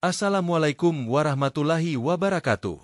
Assalamualaikum warahmatullahi wabarakatuh.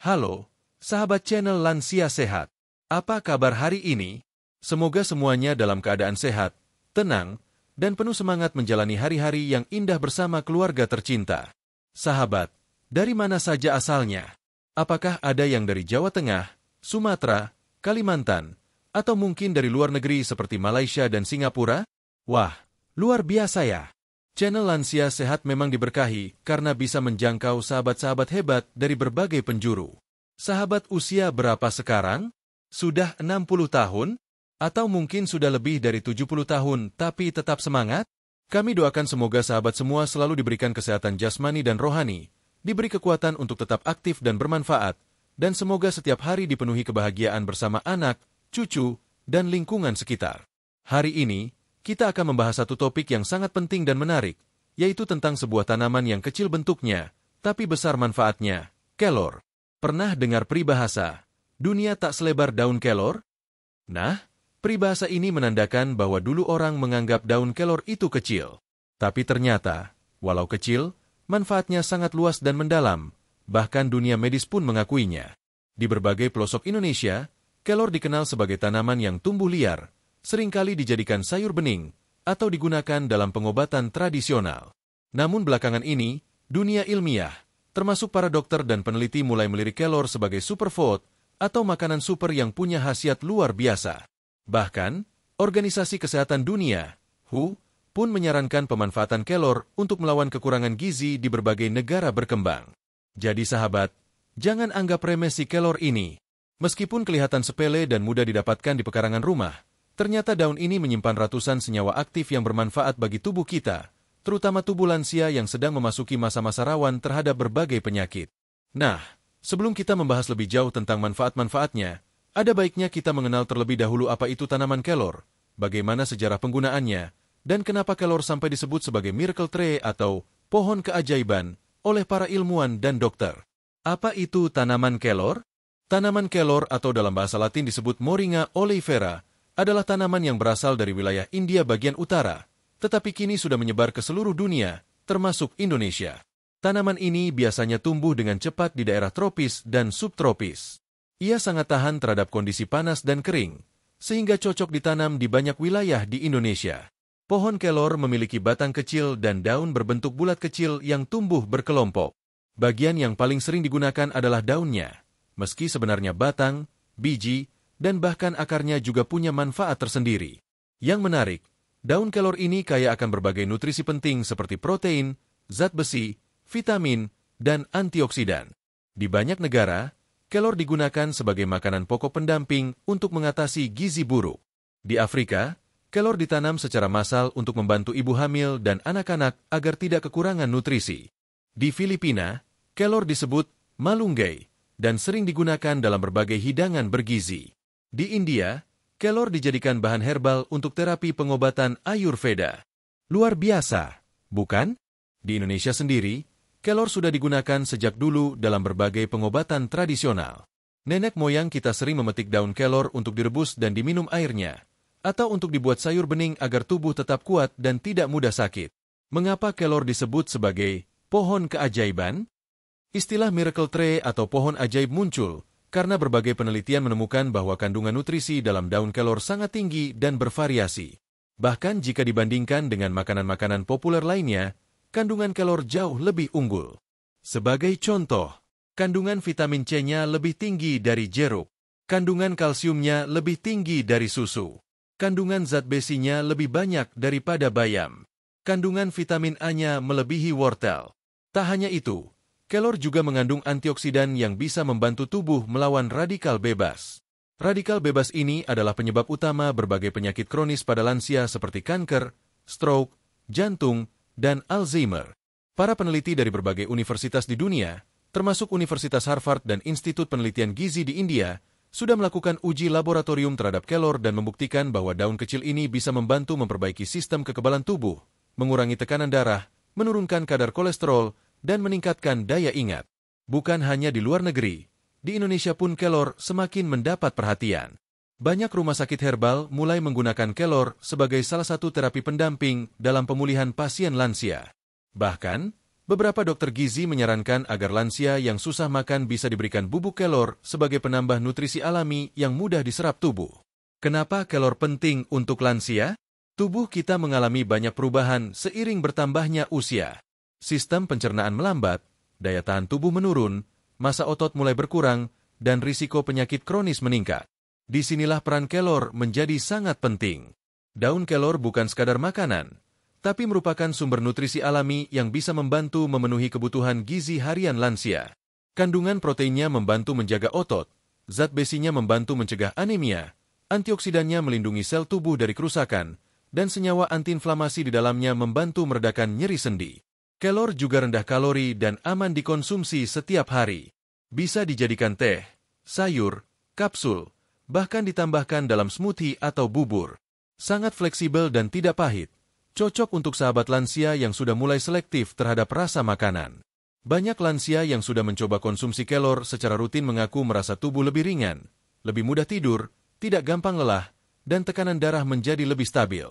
Halo, sahabat channel Lansia Sehat. Apa kabar hari ini? Semoga semuanya dalam keadaan sehat, tenang, dan penuh semangat menjalani hari-hari yang indah bersama keluarga tercinta. Sahabat, dari mana saja asalnya? Apakah ada yang dari Jawa Tengah, Sumatera, Kalimantan, atau mungkin dari luar negeri seperti Malaysia dan Singapura? Wah, luar biasa ya! Channel Lansia Sehat memang diberkahi karena bisa menjangkau sahabat-sahabat hebat dari berbagai penjuru. Sahabat usia berapa sekarang? Sudah 60 tahun? Atau mungkin sudah lebih dari 70 tahun tapi tetap semangat? Kami doakan semoga sahabat semua selalu diberikan kesehatan jasmani dan rohani, diberi kekuatan untuk tetap aktif dan bermanfaat, dan semoga setiap hari dipenuhi kebahagiaan bersama anak, cucu, dan lingkungan sekitar. Hari ini, kita akan membahas satu topik yang sangat penting dan menarik, yaitu tentang sebuah tanaman yang kecil bentuknya, tapi besar manfaatnya, kelor. Pernah dengar peribahasa, dunia tak selebar daun kelor? Nah, peribahasa ini menandakan bahwa dulu orang menganggap daun kelor itu kecil. Tapi ternyata, walau kecil, manfaatnya sangat luas dan mendalam, bahkan dunia medis pun mengakuinya. Di berbagai pelosok Indonesia, kelor dikenal sebagai tanaman yang tumbuh liar, seringkali dijadikan sayur bening, atau digunakan dalam pengobatan tradisional. Namun belakangan ini, dunia ilmiah, termasuk para dokter dan peneliti mulai melirik kelor sebagai superfood, atau makanan super yang punya khasiat luar biasa. Bahkan, Organisasi Kesehatan Dunia, WHO, pun menyarankan pemanfaatan kelor untuk melawan kekurangan gizi di berbagai negara berkembang. Jadi sahabat, jangan anggap remeh si kelor ini. Meskipun kelihatan sepele dan mudah didapatkan di pekarangan rumah, ternyata daun ini menyimpan ratusan senyawa aktif yang bermanfaat bagi tubuh kita, terutama tubuh lansia yang sedang memasuki masa-masa rawan terhadap berbagai penyakit. Nah, sebelum kita membahas lebih jauh tentang manfaat-manfaatnya, ada baiknya kita mengenal terlebih dahulu apa itu tanaman kelor, bagaimana sejarah penggunaannya, dan kenapa kelor sampai disebut sebagai miracle tree atau pohon keajaiban oleh para ilmuwan dan dokter. Apa itu tanaman kelor? Tanaman kelor atau dalam bahasa Latin disebut Moringa oleifera, adalah tanaman yang berasal dari wilayah India bagian utara, tetapi kini sudah menyebar ke seluruh dunia, termasuk Indonesia. Tanaman ini biasanya tumbuh dengan cepat di daerah tropis dan subtropis. Ia sangat tahan terhadap kondisi panas dan kering, sehingga cocok ditanam di banyak wilayah di Indonesia. Pohon kelor memiliki batang kecil dan daun berbentuk bulat kecil yang tumbuh berkelompok. Bagian yang paling sering digunakan adalah daunnya, meski sebenarnya batang, biji, dan bahkan akarnya juga punya manfaat tersendiri. Yang menarik, daun kelor ini kaya akan berbagai nutrisi penting seperti protein, zat besi, vitamin, dan antioksidan. Di banyak negara, kelor digunakan sebagai makanan pokok pendamping untuk mengatasi gizi buruk. Di Afrika, kelor ditanam secara massal untuk membantu ibu hamil dan anak-anak agar tidak kekurangan nutrisi. Di Filipina, kelor disebut malunggay dan sering digunakan dalam berbagai hidangan bergizi. Di India, kelor dijadikan bahan herbal untuk terapi pengobatan Ayurveda. Luar biasa, bukan? Di Indonesia sendiri, kelor sudah digunakan sejak dulu dalam berbagai pengobatan tradisional. Nenek moyang kita sering memetik daun kelor untuk direbus dan diminum airnya, atau untuk dibuat sayur bening agar tubuh tetap kuat dan tidak mudah sakit. Mengapa kelor disebut sebagai pohon keajaiban? Istilah miracle tree atau pohon ajaib muncul karena berbagai penelitian menemukan bahwa kandungan nutrisi dalam daun kelor sangat tinggi dan bervariasi. Bahkan jika dibandingkan dengan makanan-makanan populer lainnya, kandungan kelor jauh lebih unggul. Sebagai contoh, kandungan vitamin C-nya lebih tinggi dari jeruk, kandungan kalsiumnya lebih tinggi dari susu, kandungan zat besinya lebih banyak daripada bayam, kandungan vitamin A-nya melebihi wortel. Tak hanya itu, kelor juga mengandung antioksidan yang bisa membantu tubuh melawan radikal bebas. Radikal bebas ini adalah penyebab utama berbagai penyakit kronis pada lansia seperti kanker, stroke, jantung, dan Alzheimer. Para peneliti dari berbagai universitas di dunia, termasuk Universitas Harvard dan Institut Penelitian Gizi di India, sudah melakukan uji laboratorium terhadap kelor dan membuktikan bahwa daun kecil ini bisa membantu memperbaiki sistem kekebalan tubuh, mengurangi tekanan darah, menurunkan kadar kolesterol, dan meningkatkan daya ingat. Bukan hanya di luar negeri, di Indonesia pun kelor semakin mendapat perhatian. Banyak rumah sakit herbal mulai menggunakan kelor sebagai salah satu terapi pendamping dalam pemulihan pasien lansia. Bahkan, beberapa dokter gizi menyarankan agar lansia yang susah makan bisa diberikan bubuk kelor sebagai penambah nutrisi alami yang mudah diserap tubuh. Kenapa kelor penting untuk lansia? Tubuh kita mengalami banyak perubahan seiring bertambahnya usia. Sistem pencernaan melambat, daya tahan tubuh menurun, massa otot mulai berkurang, dan risiko penyakit kronis meningkat. Disinilah peran kelor menjadi sangat penting. Daun kelor bukan sekadar makanan, tapi merupakan sumber nutrisi alami yang bisa membantu memenuhi kebutuhan gizi harian lansia. Kandungan proteinnya membantu menjaga otot, zat besinya membantu mencegah anemia, antioksidannya melindungi sel tubuh dari kerusakan, dan senyawa antiinflamasi di dalamnya membantu meredakan nyeri sendi. Kelor juga rendah kalori dan aman dikonsumsi setiap hari. Bisa dijadikan teh, sayur, kapsul, bahkan ditambahkan dalam smoothie atau bubur. Sangat fleksibel dan tidak pahit. Cocok untuk sahabat lansia yang sudah mulai selektif terhadap rasa makanan. Banyak lansia yang sudah mencoba konsumsi kelor secara rutin mengaku merasa tubuh lebih ringan, lebih mudah tidur, tidak gampang lelah, dan tekanan darah menjadi lebih stabil.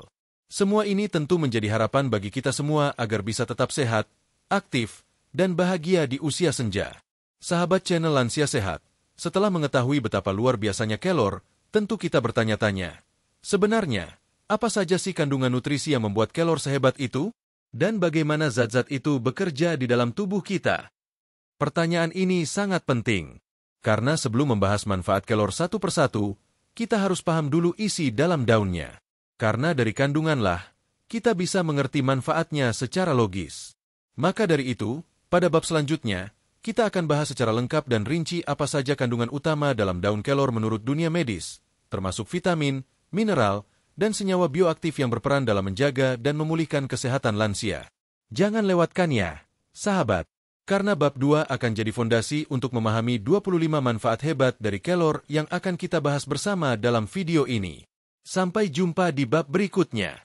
Semua ini tentu menjadi harapan bagi kita semua agar bisa tetap sehat, aktif, dan bahagia di usia senja. Sahabat channel Lansia Sehat, setelah mengetahui betapa luar biasanya kelor, tentu kita bertanya-tanya, sebenarnya, apa saja sih kandungan nutrisi yang membuat kelor sehebat itu? Dan bagaimana zat-zat itu bekerja di dalam tubuh kita? Pertanyaan ini sangat penting, karena sebelum membahas manfaat kelor satu persatu, kita harus paham dulu isi dalam daunnya. Karena dari kandunganlah, kita bisa mengerti manfaatnya secara logis. Maka dari itu, pada bab selanjutnya, kita akan bahas secara lengkap dan rinci apa saja kandungan utama dalam daun kelor menurut dunia medis, termasuk vitamin, mineral, dan senyawa bioaktif yang berperan dalam menjaga dan memulihkan kesehatan lansia. Jangan lewatkannya, sahabat, karena bab 2 akan jadi fondasi untuk memahami 25 manfaat hebat dari kelor yang akan kita bahas bersama dalam video ini. Sampai jumpa di bab berikutnya.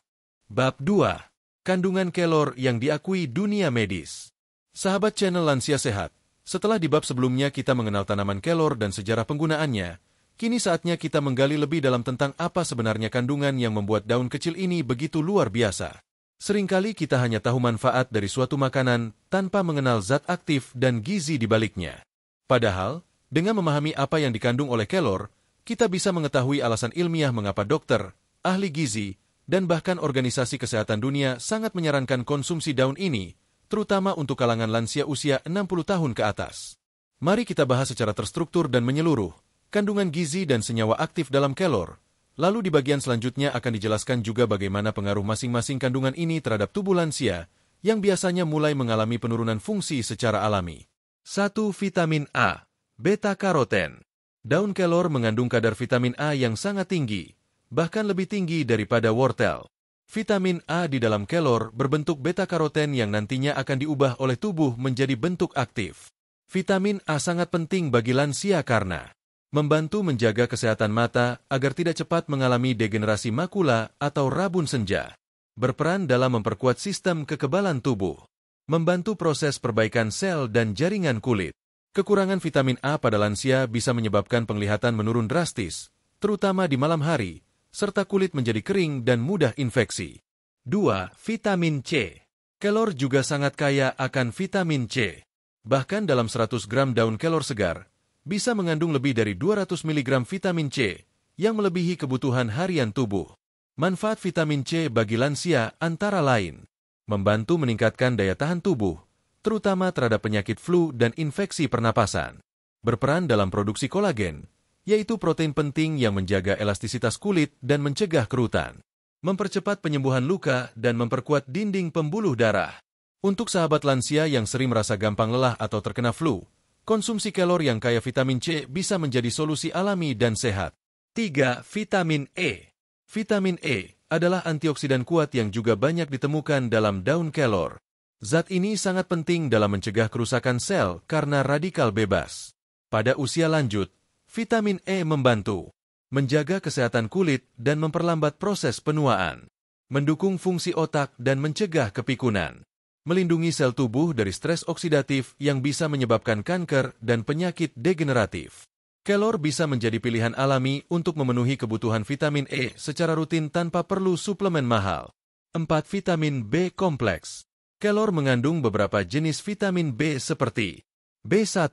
Bab 2. Kandungan kelor yang diakui dunia medis. Sahabat channel Lansia Sehat, setelah di bab sebelumnya kita mengenal tanaman kelor dan sejarah penggunaannya, kini saatnya kita menggali lebih dalam tentang apa sebenarnya kandungan yang membuat daun kecil ini begitu luar biasa. Seringkali kita hanya tahu manfaat dari suatu makanan tanpa mengenal zat aktif dan gizi di baliknya. Padahal, dengan memahami apa yang dikandung oleh kelor, kita bisa mengetahui alasan ilmiah mengapa dokter, ahli gizi, dan bahkan organisasi kesehatan dunia sangat menyarankan konsumsi daun ini, terutama untuk kalangan lansia usia 60 tahun ke atas. Mari kita bahas secara terstruktur dan menyeluruh kandungan gizi dan senyawa aktif dalam kelor. Lalu di bagian selanjutnya akan dijelaskan juga bagaimana pengaruh masing-masing kandungan ini terhadap tubuh lansia yang biasanya mulai mengalami penurunan fungsi secara alami. 1. Vitamin A. Beta-karoten. Daun kelor mengandung kadar vitamin A yang sangat tinggi, bahkan lebih tinggi daripada wortel. Vitamin A di dalam kelor berbentuk beta-karoten yang nantinya akan diubah oleh tubuh menjadi bentuk aktif. Vitamin A sangat penting bagi lansia karena membantu menjaga kesehatan mata agar tidak cepat mengalami degenerasi makula atau rabun senja. Berperan dalam memperkuat sistem kekebalan tubuh. Membantu proses perbaikan sel dan jaringan kulit. Kekurangan vitamin A pada lansia bisa menyebabkan penglihatan menurun drastis, terutama di malam hari, serta kulit menjadi kering dan mudah infeksi. 2. Vitamin C. Kelor juga sangat kaya akan vitamin C. Bahkan dalam 100 gram daun kelor segar, bisa mengandung lebih dari 200 mg vitamin C, yang melebihi kebutuhan harian tubuh. Manfaat vitamin C bagi lansia antara lain, membantu meningkatkan daya tahan tubuh, terutama terhadap penyakit flu dan infeksi pernapasan. Berperan dalam produksi kolagen, yaitu protein penting yang menjaga elastisitas kulit dan mencegah kerutan. Mempercepat penyembuhan luka dan memperkuat dinding pembuluh darah. Untuk sahabat lansia yang sering merasa gampang lelah atau terkena flu, konsumsi kelor yang kaya vitamin C bisa menjadi solusi alami dan sehat. 3. Vitamin E. Vitamin E adalah antioksidan kuat yang juga banyak ditemukan dalam daun kelor. Zat ini sangat penting dalam mencegah kerusakan sel karena radikal bebas. Pada usia lanjut, vitamin E membantu menjaga kesehatan kulit dan memperlambat proses penuaan, mendukung fungsi otak dan mencegah kepikunan. Melindungi sel tubuh dari stres oksidatif yang bisa menyebabkan kanker dan penyakit degeneratif. Kelor bisa menjadi pilihan alami untuk memenuhi kebutuhan vitamin E secara rutin tanpa perlu suplemen mahal. 4. Vitamin B kompleks. Kelor mengandung beberapa jenis vitamin B seperti B1,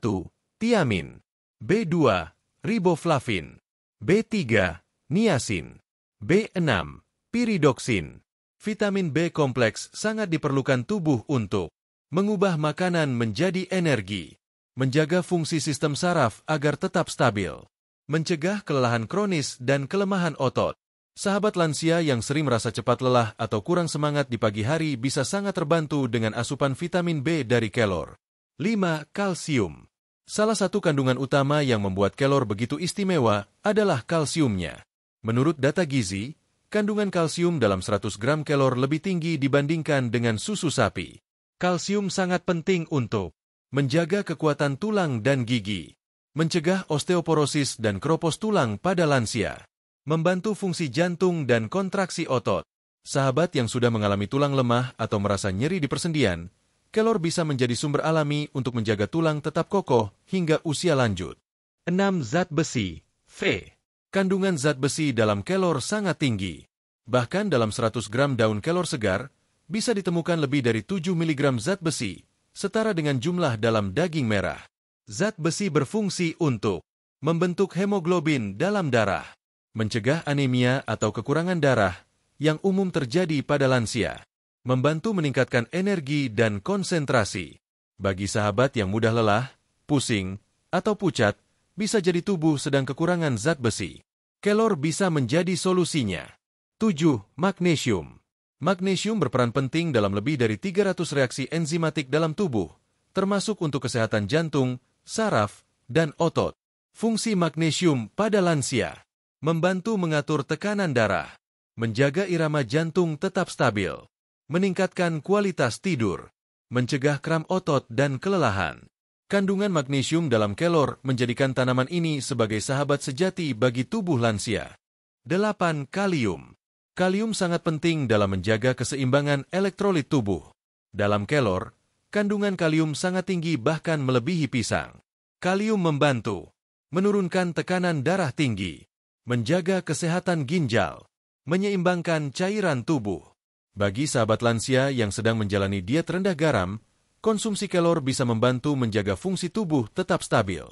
tiamin, B2, riboflavin, B3, niasin, B6, piridoksin. Vitamin B kompleks sangat diperlukan tubuh untuk mengubah makanan menjadi energi, menjaga fungsi sistem saraf agar tetap stabil, mencegah kelelahan kronis dan kelemahan otot. Sahabat lansia yang sering merasa cepat lelah atau kurang semangat di pagi hari bisa sangat terbantu dengan asupan vitamin B dari kelor. 5. Kalsium. Salah satu kandungan utama yang membuat kelor begitu istimewa adalah kalsiumnya. Menurut data gizi, kandungan kalsium dalam 100 gram kelor lebih tinggi dibandingkan dengan susu sapi. Kalsium sangat penting untuk menjaga kekuatan tulang dan gigi, mencegah osteoporosis dan keropos tulang pada lansia, membantu fungsi jantung dan kontraksi otot. Sahabat yang sudah mengalami tulang lemah atau merasa nyeri di persendian, kelor bisa menjadi sumber alami untuk menjaga tulang tetap kokoh hingga usia lanjut. 6. Zat besi, Fe. Kandungan zat besi dalam kelor sangat tinggi. Bahkan dalam 100 gram daun kelor segar, bisa ditemukan lebih dari 7 mg zat besi, setara dengan jumlah dalam daging merah. Zat besi berfungsi untuk membentuk hemoglobin dalam darah, mencegah anemia atau kekurangan darah yang umum terjadi pada lansia, membantu meningkatkan energi dan konsentrasi. Bagi sahabat yang mudah lelah, pusing, atau pucat, bisa jadi tubuh sedang kekurangan zat besi. Kelor bisa menjadi solusinya. 7. Magnesium. Magnesium berperan penting dalam lebih dari 300 reaksi enzimatik dalam tubuh, termasuk untuk kesehatan jantung, saraf, dan otot. Fungsi magnesium pada lansia membantu mengatur tekanan darah, menjaga irama jantung tetap stabil, meningkatkan kualitas tidur, mencegah kram otot dan kelelahan. Kandungan magnesium dalam kelor menjadikan tanaman ini sebagai sahabat sejati bagi tubuh lansia. 8. Kalium. Kalium sangat penting dalam menjaga keseimbangan elektrolit tubuh. Dalam kelor, kandungan kalium sangat tinggi bahkan melebihi pisang. Kalium membantu menurunkan tekanan darah tinggi, menjaga kesehatan ginjal, menyeimbangkan cairan tubuh. Bagi sahabat lansia yang sedang menjalani diet rendah garam, konsumsi kelor bisa membantu menjaga fungsi tubuh tetap stabil.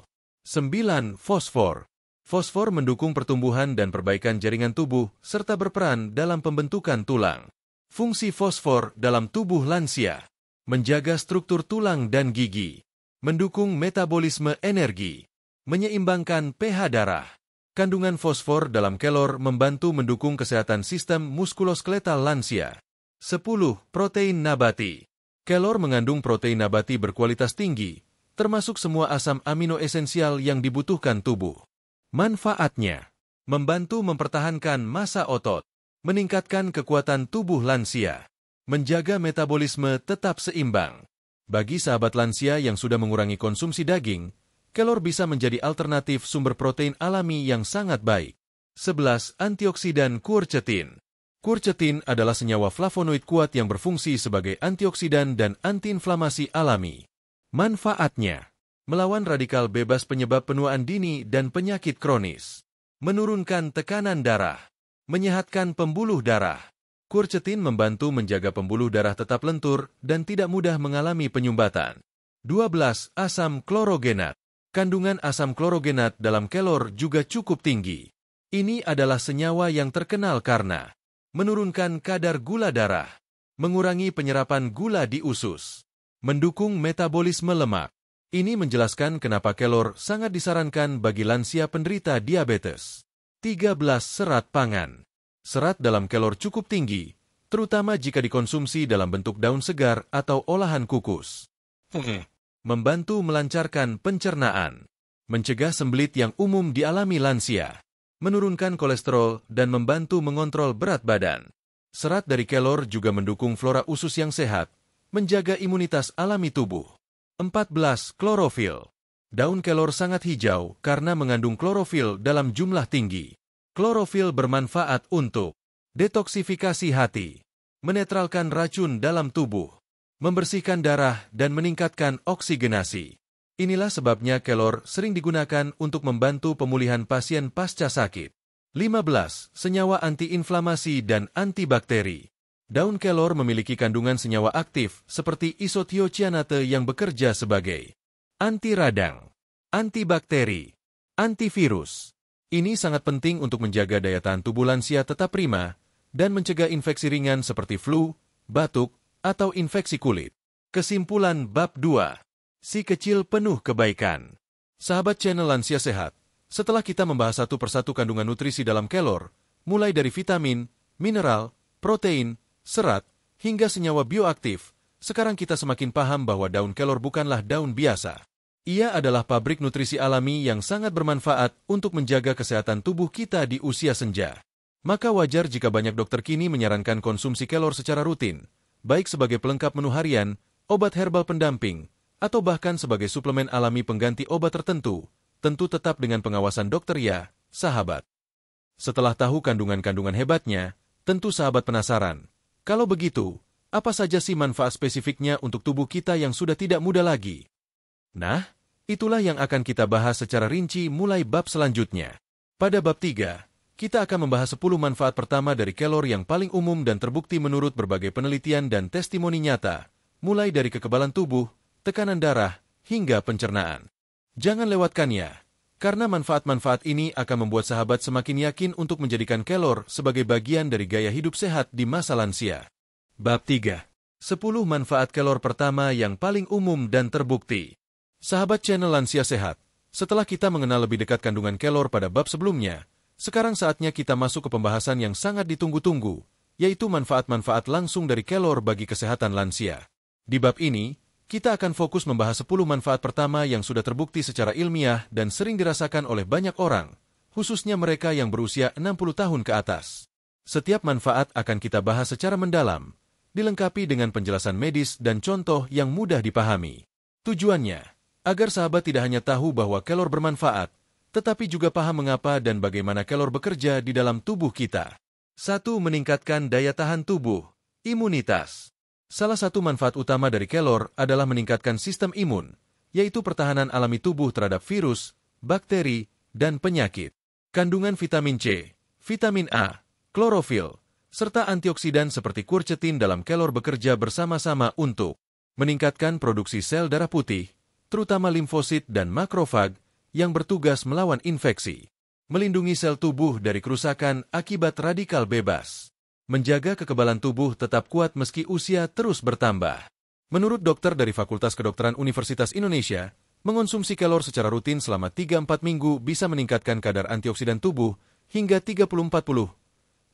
9. Fosfor. Fosfor mendukung pertumbuhan dan perbaikan jaringan tubuh serta berperan dalam pembentukan tulang. Fungsi fosfor dalam tubuh lansia menjaga struktur tulang dan gigi, mendukung metabolisme energi, menyeimbangkan pH darah. Kandungan fosfor dalam kelor membantu mendukung kesehatan sistem muskuloskeletal lansia. 10. Protein nabati. Kelor mengandung protein nabati berkualitas tinggi, termasuk semua asam amino esensial yang dibutuhkan tubuh. Manfaatnya membantu mempertahankan massa otot, meningkatkan kekuatan tubuh lansia, menjaga metabolisme tetap seimbang. Bagi sahabat lansia yang sudah mengurangi konsumsi daging, kelor bisa menjadi alternatif sumber protein alami yang sangat baik. 11. Antioksidan quercetin. Quercetin adalah senyawa flavonoid kuat yang berfungsi sebagai antioksidan dan antiinflamasi alami. Manfaatnya melawan radikal bebas penyebab penuaan dini dan penyakit kronis, menurunkan tekanan darah, menyehatkan pembuluh darah. Quercetin membantu menjaga pembuluh darah tetap lentur dan tidak mudah mengalami penyumbatan. 12. Asam klorogenat. Kandungan asam klorogenat dalam kelor juga cukup tinggi. Ini adalah senyawa yang terkenal karena menurunkan kadar gula darah, mengurangi penyerapan gula di usus, mendukung metabolisme lemak. Ini menjelaskan kenapa kelor sangat disarankan bagi lansia penderita diabetes. 13. Serat pangan. Serat dalam kelor cukup tinggi, terutama jika dikonsumsi dalam bentuk daun segar atau olahan kukus. Membantu melancarkan pencernaan, mencegah sembelit yang umum dialami lansia, menurunkan kolesterol dan membantu mengontrol berat badan. Serat dari kelor juga mendukung flora usus yang sehat, menjaga imunitas alami tubuh. 14. Klorofil. Daun kelor sangat hijau karena mengandung klorofil dalam jumlah tinggi. Klorofil bermanfaat untuk detoksifikasi hati, menetralkan racun dalam tubuh, membersihkan darah dan meningkatkan oksigenasi. Inilah sebabnya kelor sering digunakan untuk membantu pemulihan pasien pasca sakit. 15. Senyawa antiinflamasi dan antibakteri. Daun kelor memiliki kandungan senyawa aktif seperti isothiocyanate yang bekerja sebagai anti radang, antibakteri, antivirus. Ini sangat penting untuk menjaga daya tahan tubuh lansia tetap prima dan mencegah infeksi ringan seperti flu, batuk, atau infeksi kulit. Kesimpulan bab 2. Si kecil penuh kebaikan. Sahabat channel Lansia Sehat, setelah kita membahas satu persatu kandungan nutrisi dalam kelor, mulai dari vitamin, mineral, protein, serat, hingga senyawa bioaktif, sekarang kita semakin paham bahwa daun kelor bukanlah daun biasa. Ia adalah pabrik nutrisi alami yang sangat bermanfaat untuk menjaga kesehatan tubuh kita di usia senja. Maka wajar jika banyak dokter kini menyarankan konsumsi kelor secara rutin, baik sebagai pelengkap menu harian, obat herbal pendamping, atau bahkan sebagai suplemen alami pengganti obat tertentu, tentu tetap dengan pengawasan dokter ya, sahabat. Setelah tahu kandungan-kandungan hebatnya, tentu sahabat penasaran. Kalau begitu, apa saja sih manfaat spesifiknya untuk tubuh kita yang sudah tidak muda lagi? Nah, itulah yang akan kita bahas secara rinci mulai bab selanjutnya. Pada bab 3, kita akan membahas 10 manfaat pertama dari kelor yang paling umum dan terbukti menurut berbagai penelitian dan testimoni nyata, mulai dari kekebalan tubuh, tekanan darah, hingga pencernaan. Jangan lewatkannya, karena manfaat-manfaat ini akan membuat sahabat semakin yakin untuk menjadikan kelor sebagai bagian dari gaya hidup sehat di masa lansia. Bab 3. 10 manfaat kelor pertama yang paling umum dan terbukti. Sahabat channel Lansia Sehat, setelah kita mengenal lebih dekat kandungan kelor pada bab sebelumnya, sekarang saatnya kita masuk ke pembahasan yang sangat ditunggu-tunggu, yaitu manfaat-manfaat langsung dari kelor bagi kesehatan lansia. Di bab ini, kita akan fokus membahas 10 manfaat pertama yang sudah terbukti secara ilmiah dan sering dirasakan oleh banyak orang, khususnya mereka yang berusia 60 tahun ke atas. Setiap manfaat akan kita bahas secara mendalam, dilengkapi dengan penjelasan medis dan contoh yang mudah dipahami. Tujuannya, agar sahabat tidak hanya tahu bahwa kelor bermanfaat, tetapi juga paham mengapa dan bagaimana kelor bekerja di dalam tubuh kita. 1. Meningkatkan daya tahan tubuh, imunitas. Salah satu manfaat utama dari kelor adalah meningkatkan sistem imun, yaitu pertahanan alami tubuh terhadap virus, bakteri, dan penyakit. Kandungan vitamin C, vitamin A, klorofil, serta antioksidan seperti quercetin dalam kelor bekerja bersama-sama untuk meningkatkan produksi sel darah putih, terutama limfosit dan makrofag, yang bertugas melawan infeksi, melindungi sel tubuh dari kerusakan akibat radikal bebas, menjaga kekebalan tubuh tetap kuat meski usia terus bertambah. Menurut dokter dari Fakultas Kedokteran Universitas Indonesia, mengonsumsi kelor secara rutin selama 3-4 minggu bisa meningkatkan kadar antioksidan tubuh hingga 30-40,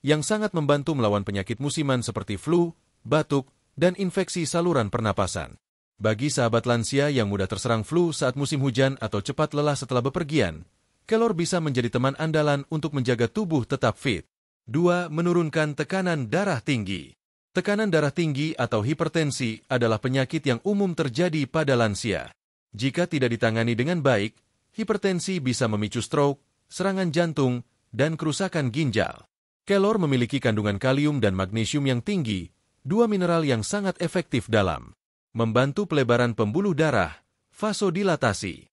yang sangat membantu melawan penyakit musiman seperti flu, batuk, dan infeksi saluran pernapasan. Bagi sahabat lansia yang mudah terserang flu saat musim hujan atau cepat lelah setelah bepergian, kelor bisa menjadi teman andalan untuk menjaga tubuh tetap fit. 2. Menurunkan tekanan darah tinggi. Tekanan darah tinggi atau hipertensi adalah penyakit yang umum terjadi pada lansia. Jika tidak ditangani dengan baik, hipertensi bisa memicu stroke, serangan jantung, dan kerusakan ginjal. Kelor memiliki kandungan kalium dan magnesium yang tinggi, 2 mineral yang sangat efektif dalam membantu pelebaran pembuluh darah, vasodilatasi,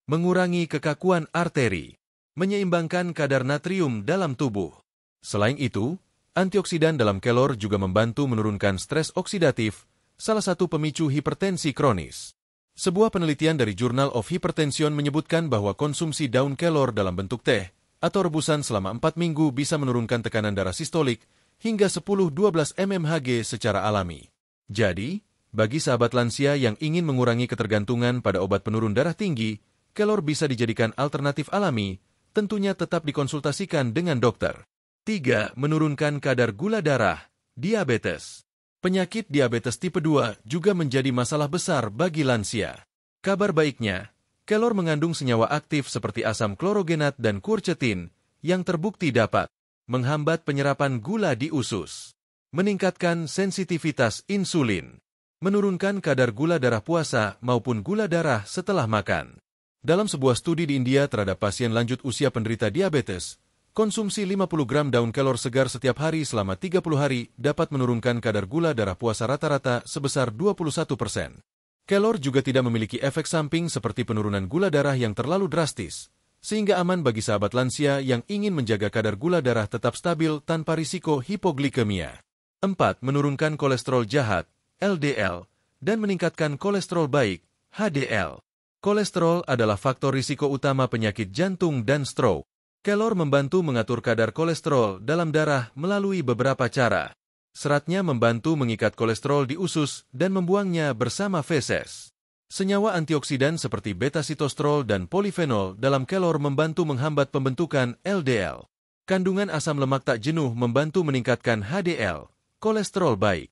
mengurangi kekakuan arteri, menyeimbangkan kadar natrium dalam tubuh. Selain itu, antioksidan dalam kelor juga membantu menurunkan stres oksidatif, salah satu pemicu hipertensi kronis. Sebuah penelitian dari Journal of Hypertension menyebutkan bahwa konsumsi daun kelor dalam bentuk teh atau rebusan selama 4 minggu bisa menurunkan tekanan darah sistolik hingga 10-12 mmHg secara alami. Jadi, bagi sahabat lansia yang ingin mengurangi ketergantungan pada obat penurun darah tinggi, kelor bisa dijadikan alternatif alami, tentunya tetap dikonsultasikan dengan dokter. 3. Menurunkan kadar gula darah, diabetes. Penyakit diabetes tipe 2 juga menjadi masalah besar bagi lansia. Kabar baiknya, kelor mengandung senyawa aktif seperti asam klorogenat dan quercetin yang terbukti dapat menghambat penyerapan gula di usus, meningkatkan sensitivitas insulin, menurunkan kadar gula darah puasa maupun gula darah setelah makan. Dalam sebuah studi di India terhadap pasien lanjut usia penderita diabetes, konsumsi 50 gram daun kelor segar setiap hari selama 30 hari dapat menurunkan kadar gula darah puasa rata-rata sebesar 21%. Kelor juga tidak memiliki efek samping seperti penurunan gula darah yang terlalu drastis, sehingga aman bagi sahabat lansia yang ingin menjaga kadar gula darah tetap stabil tanpa risiko hipoglikemia. 4. Menurunkan kolesterol jahat, LDL, dan meningkatkan kolesterol baik, HDL. Kolesterol adalah faktor risiko utama penyakit jantung dan stroke. Kelor membantu mengatur kadar kolesterol dalam darah melalui beberapa cara. Seratnya membantu mengikat kolesterol di usus dan membuangnya bersama feses. Senyawa antioksidan seperti beta-sitosterol dan polifenol dalam kelor membantu menghambat pembentukan LDL. Kandungan asam lemak tak jenuh membantu meningkatkan HDL, kolesterol baik.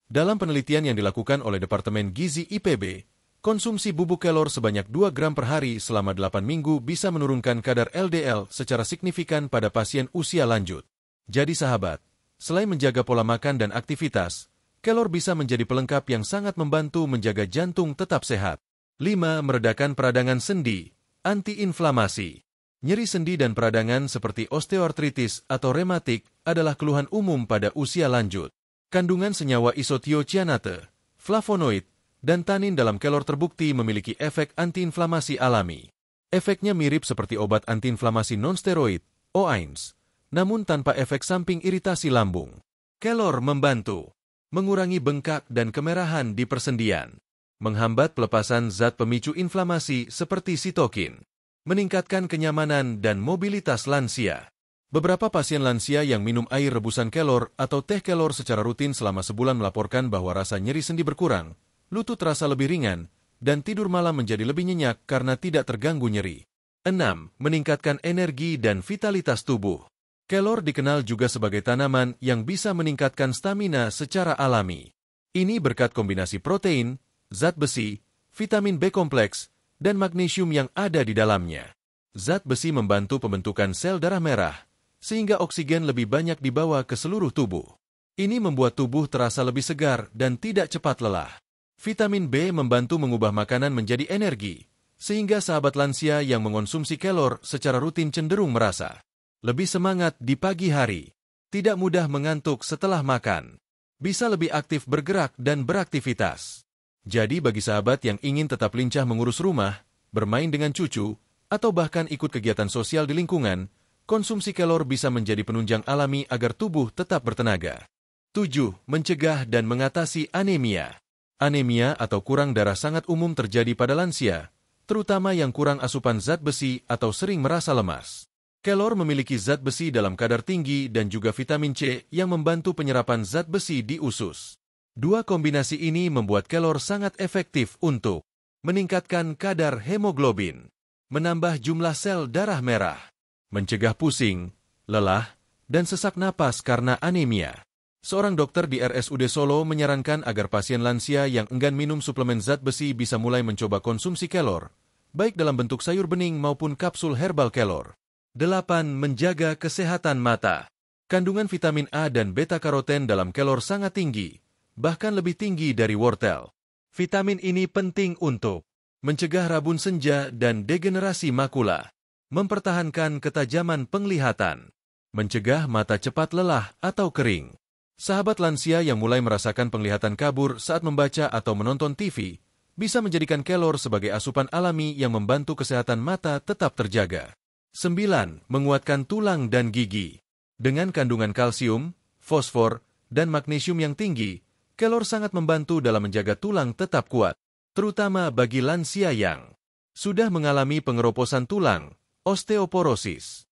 Dalam penelitian yang dilakukan oleh Departemen Gizi IPB, konsumsi bubuk kelor sebanyak 2 gram per hari selama 8 minggu bisa menurunkan kadar LDL secara signifikan pada pasien usia lanjut. Jadi sahabat, selain menjaga pola makan dan aktivitas, kelor bisa menjadi pelengkap yang sangat membantu menjaga jantung tetap sehat. 5. Meredakan peradangan sendi, anti-inflamasi. Nyeri sendi dan peradangan seperti osteoartritis atau rematik adalah keluhan umum pada usia lanjut. Kandungan senyawa isotiocianate, flavonoid, dan tanin dalam kelor terbukti memiliki efek antiinflamasi alami. Efeknya mirip seperti obat antiinflamasi non-steroid, OAINS, namun tanpa efek samping iritasi lambung. Kelor membantu mengurangi bengkak dan kemerahan di persendian, menghambat pelepasan zat pemicu inflamasi seperti sitokin, meningkatkan kenyamanan dan mobilitas lansia. Beberapa pasien lansia yang minum air rebusan kelor atau teh kelor secara rutin selama sebulan melaporkan bahwa rasa nyeri sendi berkurang, lutut terasa lebih ringan, dan tidur malam menjadi lebih nyenyak karena tidak terganggu nyeri. 6. Meningkatkan energi dan vitalitas tubuh. Kelor dikenal juga sebagai tanaman yang bisa meningkatkan stamina secara alami. Ini berkat kombinasi protein, zat besi, vitamin B kompleks, dan magnesium yang ada di dalamnya. Zat besi membantu pembentukan sel darah merah, sehingga oksigen lebih banyak dibawa ke seluruh tubuh. Ini membuat tubuh terasa lebih segar dan tidak cepat lelah. Vitamin B membantu mengubah makanan menjadi energi, sehingga sahabat lansia yang mengonsumsi kelor secara rutin cenderung merasa lebih semangat di pagi hari, tidak mudah mengantuk setelah makan, bisa lebih aktif bergerak dan beraktivitas. Jadi bagi sahabat yang ingin tetap lincah mengurus rumah, bermain dengan cucu, atau bahkan ikut kegiatan sosial di lingkungan, konsumsi kelor bisa menjadi penunjang alami agar tubuh tetap bertenaga. 7. Mencegah dan mengatasi anemia. Anemia atau kurang darah sangat umum terjadi pada lansia, terutama yang kurang asupan zat besi atau sering merasa lemas. Kelor memiliki zat besi dalam kadar tinggi dan juga vitamin C yang membantu penyerapan zat besi di usus. Dua kombinasi ini membuat kelor sangat efektif untuk meningkatkan kadar hemoglobin, menambah jumlah sel darah merah, mencegah pusing, lelah, dan sesak napas karena anemia. Seorang dokter di RSUD Solo menyarankan agar pasien lansia yang enggan minum suplemen zat besi bisa mulai mencoba konsumsi kelor, baik dalam bentuk sayur bening maupun kapsul herbal kelor. 8. Menjaga kesehatan mata. Kandungan vitamin A dan beta-karoten dalam kelor sangat tinggi, bahkan lebih tinggi dari wortel. Vitamin ini penting untuk mencegah rabun senja dan degenerasi makula, mempertahankan ketajaman penglihatan, mencegah mata cepat lelah atau kering. Sahabat lansia yang mulai merasakan penglihatan kabur saat membaca atau menonton TV, bisa menjadikan kelor sebagai asupan alami yang membantu kesehatan mata tetap terjaga. 9. Menguatkan tulang dan gigi. Dengan kandungan kalsium, fosfor, dan magnesium yang tinggi, kelor sangat membantu dalam menjaga tulang tetap kuat, terutama bagi lansia yang sudah mengalami pengeroposan tulang, osteoporosis,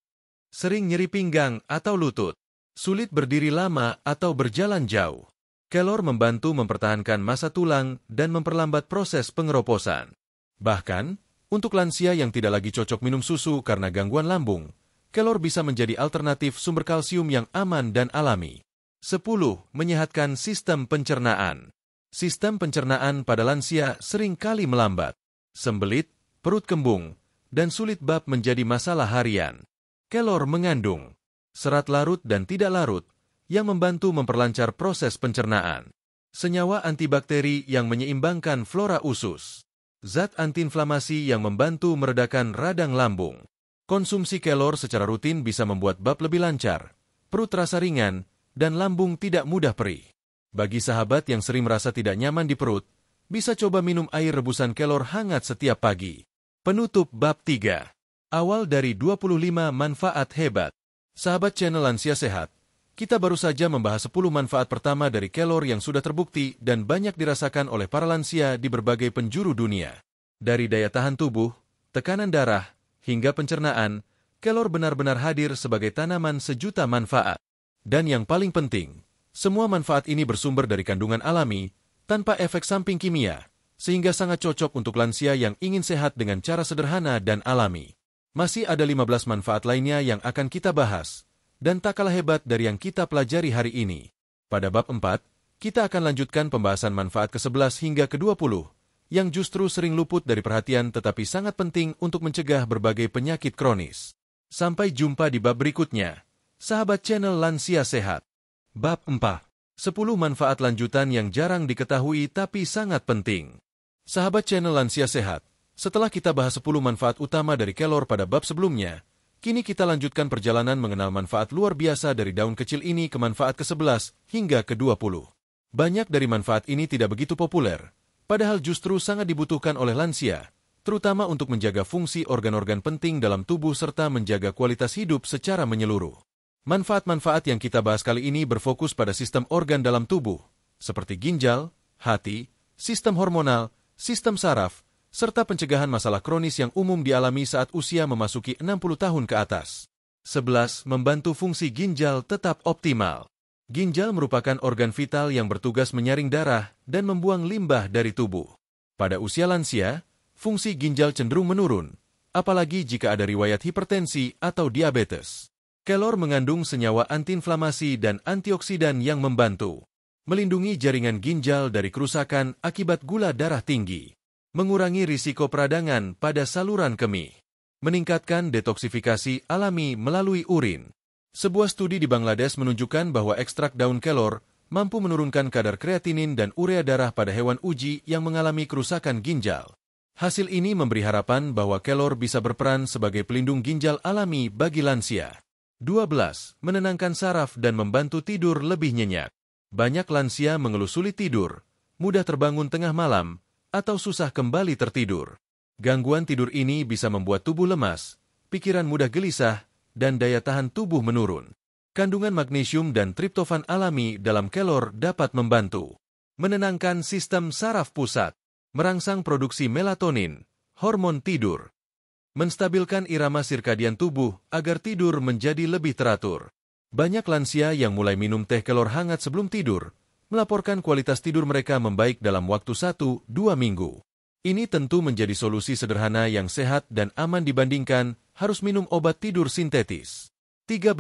sering nyeri pinggang atau lutut, sulit berdiri lama atau berjalan jauh. Kelor membantu mempertahankan massa tulang dan memperlambat proses pengeroposan. Bahkan, untuk lansia yang tidak lagi cocok minum susu karena gangguan lambung, kelor bisa menjadi alternatif sumber kalsium yang aman dan alami. 10. Menyehatkan sistem pencernaan. Sistem pencernaan pada lansia sering kali melambat. Sembelit, perut kembung, dan sulit bab menjadi masalah harian. Kelor mengandung serat larut dan tidak larut yang membantu memperlancar proses pencernaan. Senyawa antibakteri yang menyeimbangkan flora usus. Zat antiinflamasi yang membantu meredakan radang lambung. Konsumsi kelor secara rutin bisa membuat bab lebih lancar, perut terasa ringan, dan lambung tidak mudah perih. Bagi sahabat yang sering merasa tidak nyaman di perut, bisa coba minum air rebusan kelor hangat setiap pagi. Penutup bab 3. Awal dari 25 manfaat hebat. Sahabat channel Lansia Sehat, kita baru saja membahas 10 manfaat pertama dari kelor yang sudah terbukti dan banyak dirasakan oleh para lansia di berbagai penjuru dunia. Dari daya tahan tubuh, tekanan darah, hingga pencernaan, kelor benar-benar hadir sebagai tanaman sejuta manfaat. Dan yang paling penting, semua manfaat ini bersumber dari kandungan alami, tanpa efek samping kimia, sehingga sangat cocok untuk lansia yang ingin sehat dengan cara sederhana dan alami. Masih ada 15 manfaat lainnya yang akan kita bahas, dan tak kalah hebat dari yang kita pelajari hari ini. Pada bab 4, kita akan lanjutkan pembahasan manfaat ke-11 hingga ke-20, yang justru sering luput dari perhatian tetapi sangat penting untuk mencegah berbagai penyakit kronis. Sampai jumpa di bab berikutnya, sahabat channel Lansia Sehat. Bab 4. 10 manfaat lanjutan yang jarang diketahui tapi sangat penting. Sahabat channel Lansia Sehat, setelah kita bahas 10 manfaat utama dari kelor pada bab sebelumnya, kini kita lanjutkan perjalanan mengenal manfaat luar biasa dari daun kecil ini ke manfaat ke-11 hingga ke-20. Banyak dari manfaat ini tidak begitu populer, padahal justru sangat dibutuhkan oleh lansia, terutama untuk menjaga fungsi organ-organ penting dalam tubuh serta menjaga kualitas hidup secara menyeluruh. Manfaat-manfaat yang kita bahas kali ini berfokus pada sistem organ dalam tubuh, seperti ginjal, hati, sistem hormonal, sistem saraf, serta pencegahan masalah kronis yang umum dialami saat usia memasuki 60 tahun ke atas. 11. Membantu fungsi ginjal tetap optimal. Ginjal merupakan organ vital yang bertugas menyaring darah dan membuang limbah dari tubuh. Pada usia lansia, fungsi ginjal cenderung menurun, apalagi jika ada riwayat hipertensi atau diabetes. Kelor mengandung senyawa antiinflamasi dan antioksidan yang membantu melindungi jaringan ginjal dari kerusakan akibat gula darah tinggi, mengurangi risiko peradangan pada saluran kemih, meningkatkan detoksifikasi alami melalui urin. Sebuah studi di Bangladesh menunjukkan bahwa ekstrak daun kelor mampu menurunkan kadar kreatinin dan urea darah pada hewan uji yang mengalami kerusakan ginjal. Hasil ini memberi harapan bahwa kelor bisa berperan sebagai pelindung ginjal alami bagi lansia. 12. Menenangkan saraf dan membantu tidur lebih nyenyak. Banyak lansia mengeluh sulit tidur, mudah terbangun tengah malam, atau susah kembali tertidur. Gangguan tidur ini bisa membuat tubuh lemas, pikiran mudah gelisah, dan daya tahan tubuh menurun. Kandungan magnesium dan triptofan alami dalam kelor dapat membantu menenangkan sistem saraf pusat, merangsang produksi melatonin, hormon tidur, menstabilkan irama sirkadian tubuh agar tidur menjadi lebih teratur. Banyak lansia yang mulai minum teh kelor hangat sebelum tidur, melaporkan kualitas tidur mereka membaik dalam waktu 1-2 minggu. Ini tentu menjadi solusi sederhana yang sehat dan aman dibandingkan harus minum obat tidur sintetis. 13.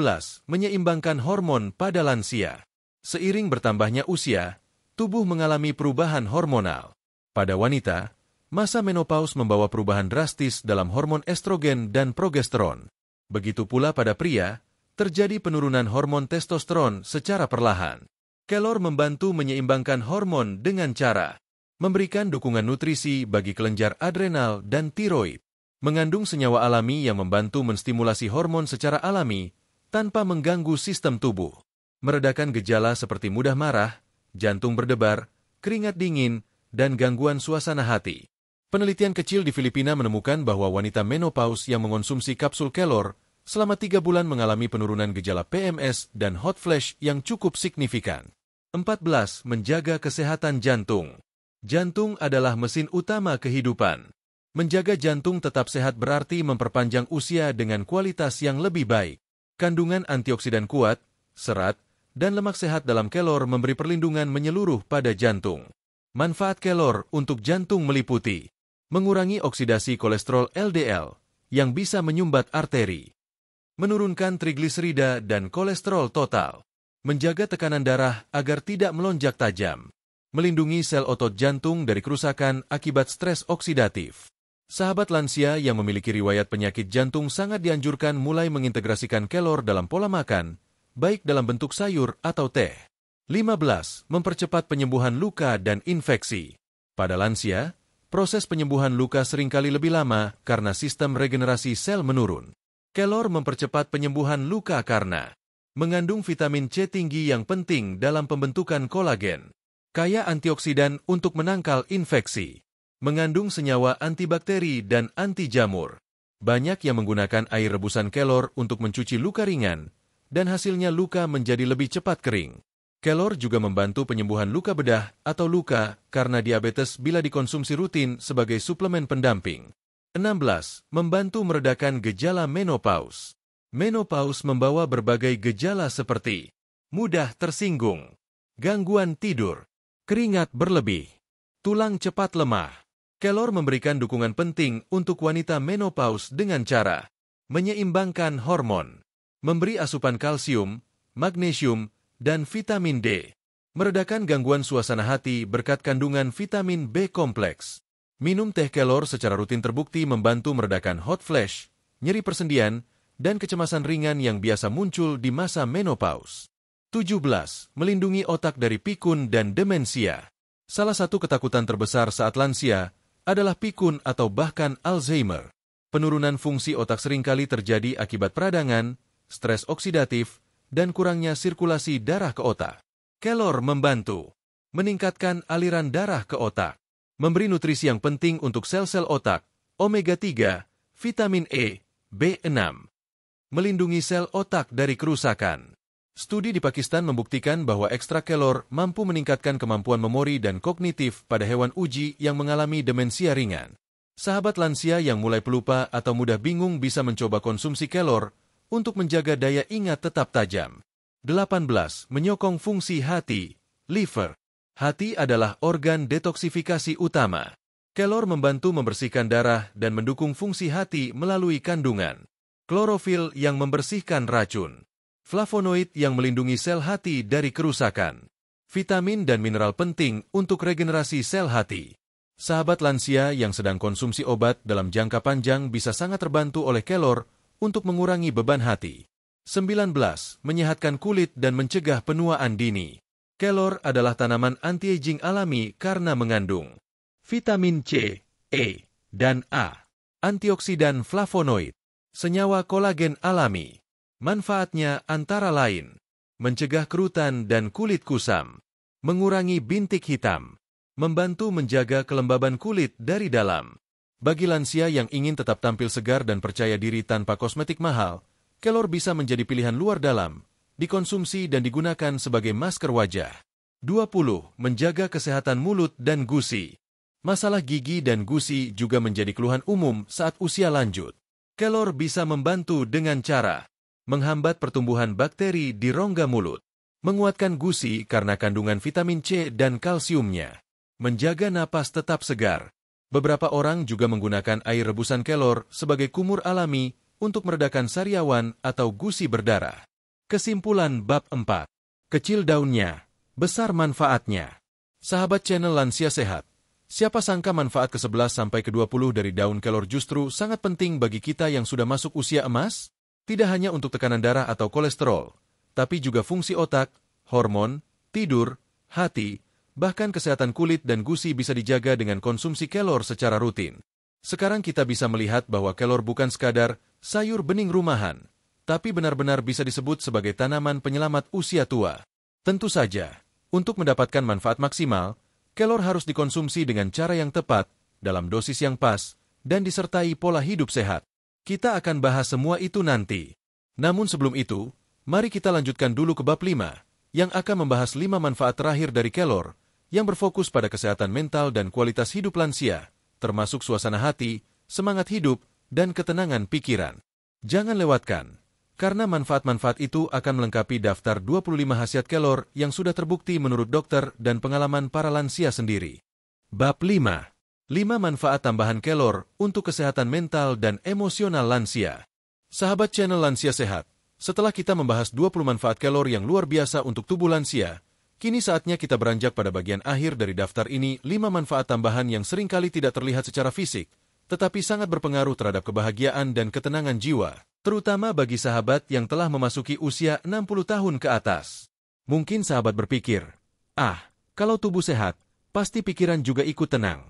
Menyeimbangkan hormon pada lansia. Seiring bertambahnya usia, tubuh mengalami perubahan hormonal. Pada wanita, masa menopause membawa perubahan drastis dalam hormon estrogen dan progesteron. Begitu pula pada pria, terjadi penurunan hormon testosteron secara perlahan. Kelor membantu menyeimbangkan hormon dengan cara memberikan dukungan nutrisi bagi kelenjar adrenal dan tiroid, mengandung senyawa alami yang membantu menstimulasi hormon secara alami tanpa mengganggu sistem tubuh, meredakan gejala seperti mudah marah, jantung berdebar, keringat dingin, dan gangguan suasana hati. Penelitian kecil di Filipina menemukan bahwa wanita menopause yang mengonsumsi kapsul kelor selama 3 bulan mengalami penurunan gejala PMS dan hot flash yang cukup signifikan. 14. Menjaga kesehatan jantung. Jantung adalah mesin utama kehidupan. Menjaga jantung tetap sehat berarti memperpanjang usia dengan kualitas yang lebih baik. Kandungan antioksidan kuat, serat, dan lemak sehat dalam kelor memberi perlindungan menyeluruh pada jantung. Manfaat kelor untuk jantung meliputi mengurangi oksidasi kolesterol LDL yang bisa menyumbat arteri, menurunkan trigliserida dan kolesterol total, menjaga tekanan darah agar tidak melonjak tajam, melindungi sel otot jantung dari kerusakan akibat stres oksidatif. Sahabat lansia yang memiliki riwayat penyakit jantung sangat dianjurkan mulai mengintegrasikan kelor dalam pola makan, baik dalam bentuk sayur atau teh. 15. Mempercepat penyembuhan luka dan infeksi. Pada lansia, proses penyembuhan luka seringkali lebih lama karena sistem regenerasi sel menurun. Kelor mempercepat penyembuhan luka karena mengandung vitamin C tinggi yang penting dalam pembentukan kolagen, kaya antioksidan untuk menangkal infeksi, mengandung senyawa antibakteri dan anti jamur. Banyak yang menggunakan air rebusan kelor untuk mencuci luka ringan, dan hasilnya luka menjadi lebih cepat kering. Kelor juga membantu penyembuhan luka bedah atau luka karena diabetes bila dikonsumsi rutin sebagai suplemen pendamping. 16. Membantu meredakan gejala menopause. Menopause membawa berbagai gejala seperti mudah tersinggung, gangguan tidur, keringat berlebih, tulang cepat lemah. Kelor memberikan dukungan penting untuk wanita menopause dengan cara menyeimbangkan hormon, memberi asupan kalsium, magnesium, dan vitamin D, meredakan gangguan suasana hati berkat kandungan vitamin B kompleks. Minum teh kelor secara rutin terbukti membantu meredakan hot flash, nyeri persendian, dan kecemasan ringan yang biasa muncul di masa menopause. 17. Melindungi otak dari pikun dan demensia. Salah satu ketakutan terbesar saat lansia adalah pikun atau bahkan Alzheimer. Penurunan fungsi otak seringkali terjadi akibat peradangan, stres oksidatif, dan kurangnya sirkulasi darah ke otak. Kelor membantu meningkatkan aliran darah ke otak, memberi nutrisi yang penting untuk sel-sel otak, omega 3, vitamin E, B6, melindungi sel otak dari kerusakan. Studi di Pakistan membuktikan bahwa ekstrak kelor mampu meningkatkan kemampuan memori dan kognitif pada hewan uji yang mengalami demensia ringan. Sahabat lansia yang mulai pelupa atau mudah bingung bisa mencoba konsumsi kelor untuk menjaga daya ingat tetap tajam. 18. Menyokong fungsi hati, liver. Hati adalah organ detoksifikasi utama. Kelor membantu membersihkan darah dan mendukung fungsi hati melalui kandungan klorofil yang membersihkan racun, flavonoid yang melindungi sel hati dari kerusakan, vitamin dan mineral penting untuk regenerasi sel hati. Sahabat lansia yang sedang konsumsi obat dalam jangka panjang bisa sangat terbantu oleh kelor untuk mengurangi beban hati. 19. Menyehatkan kulit dan mencegah penuaan dini. Kelor adalah tanaman anti-aging alami karena mengandung vitamin C, E, dan A, antioksidan flavonoid, senyawa kolagen alami. Manfaatnya antara lain mencegah kerutan dan kulit kusam, mengurangi bintik hitam, membantu menjaga kelembaban kulit dari dalam. Bagi lansia yang ingin tetap tampil segar dan percaya diri tanpa kosmetik mahal, kelor bisa menjadi pilihan luar dalam, dikonsumsi dan digunakan sebagai masker wajah. 20. Menjaga kesehatan mulut dan gusi. Masalah gigi dan gusi juga menjadi keluhan umum saat usia lanjut. Kelor bisa membantu dengan cara menghambat pertumbuhan bakteri di rongga mulut, menguatkan gusi karena kandungan vitamin C dan kalsiumnya, menjaga napas tetap segar. Beberapa orang juga menggunakan air rebusan kelor sebagai kumur alami untuk meredakan sariawan atau gusi berdarah. Kesimpulan bab 4. Kecil daunnya, besar manfaatnya. Sahabat channel Lansia Sehat, siapa sangka manfaat ke-11 sampai ke-20 dari daun kelor justru sangat penting bagi kita yang sudah masuk usia emas? Tidak hanya untuk tekanan darah atau kolesterol, tapi juga fungsi otak, hormon, tidur, hati, bahkan kesehatan kulit dan gusi bisa dijaga dengan konsumsi kelor secara rutin. Sekarang kita bisa melihat bahwa kelor bukan sekadar sayur bening rumahan, tapi benar-benar bisa disebut sebagai tanaman penyelamat usia tua. Tentu saja, untuk mendapatkan manfaat maksimal, kelor harus dikonsumsi dengan cara yang tepat, dalam dosis yang pas, dan disertai pola hidup sehat. Kita akan bahas semua itu nanti. Namun sebelum itu, mari kita lanjutkan dulu ke bab 5, yang akan membahas 5 manfaat terakhir dari kelor, yang berfokus pada kesehatan mental dan kualitas hidup lansia, termasuk suasana hati, semangat hidup, dan ketenangan pikiran. Jangan lewatkan, karena manfaat-manfaat itu akan melengkapi daftar 25 khasiat kelor yang sudah terbukti menurut dokter dan pengalaman para lansia sendiri. Bab 5. 5 manfaat tambahan kelor untuk kesehatan mental dan emosional lansia. Sahabat channel Lansia Sehat, setelah kita membahas 20 manfaat kelor yang luar biasa untuk tubuh lansia, kini saatnya kita beranjak pada bagian akhir dari daftar ini, 5 manfaat tambahan yang seringkali tidak terlihat secara fisik, tetapi sangat berpengaruh terhadap kebahagiaan dan ketenangan jiwa, terutama bagi sahabat yang telah memasuki usia 60 tahun ke atas. Mungkin sahabat berpikir, kalau tubuh sehat, pasti pikiran juga ikut tenang.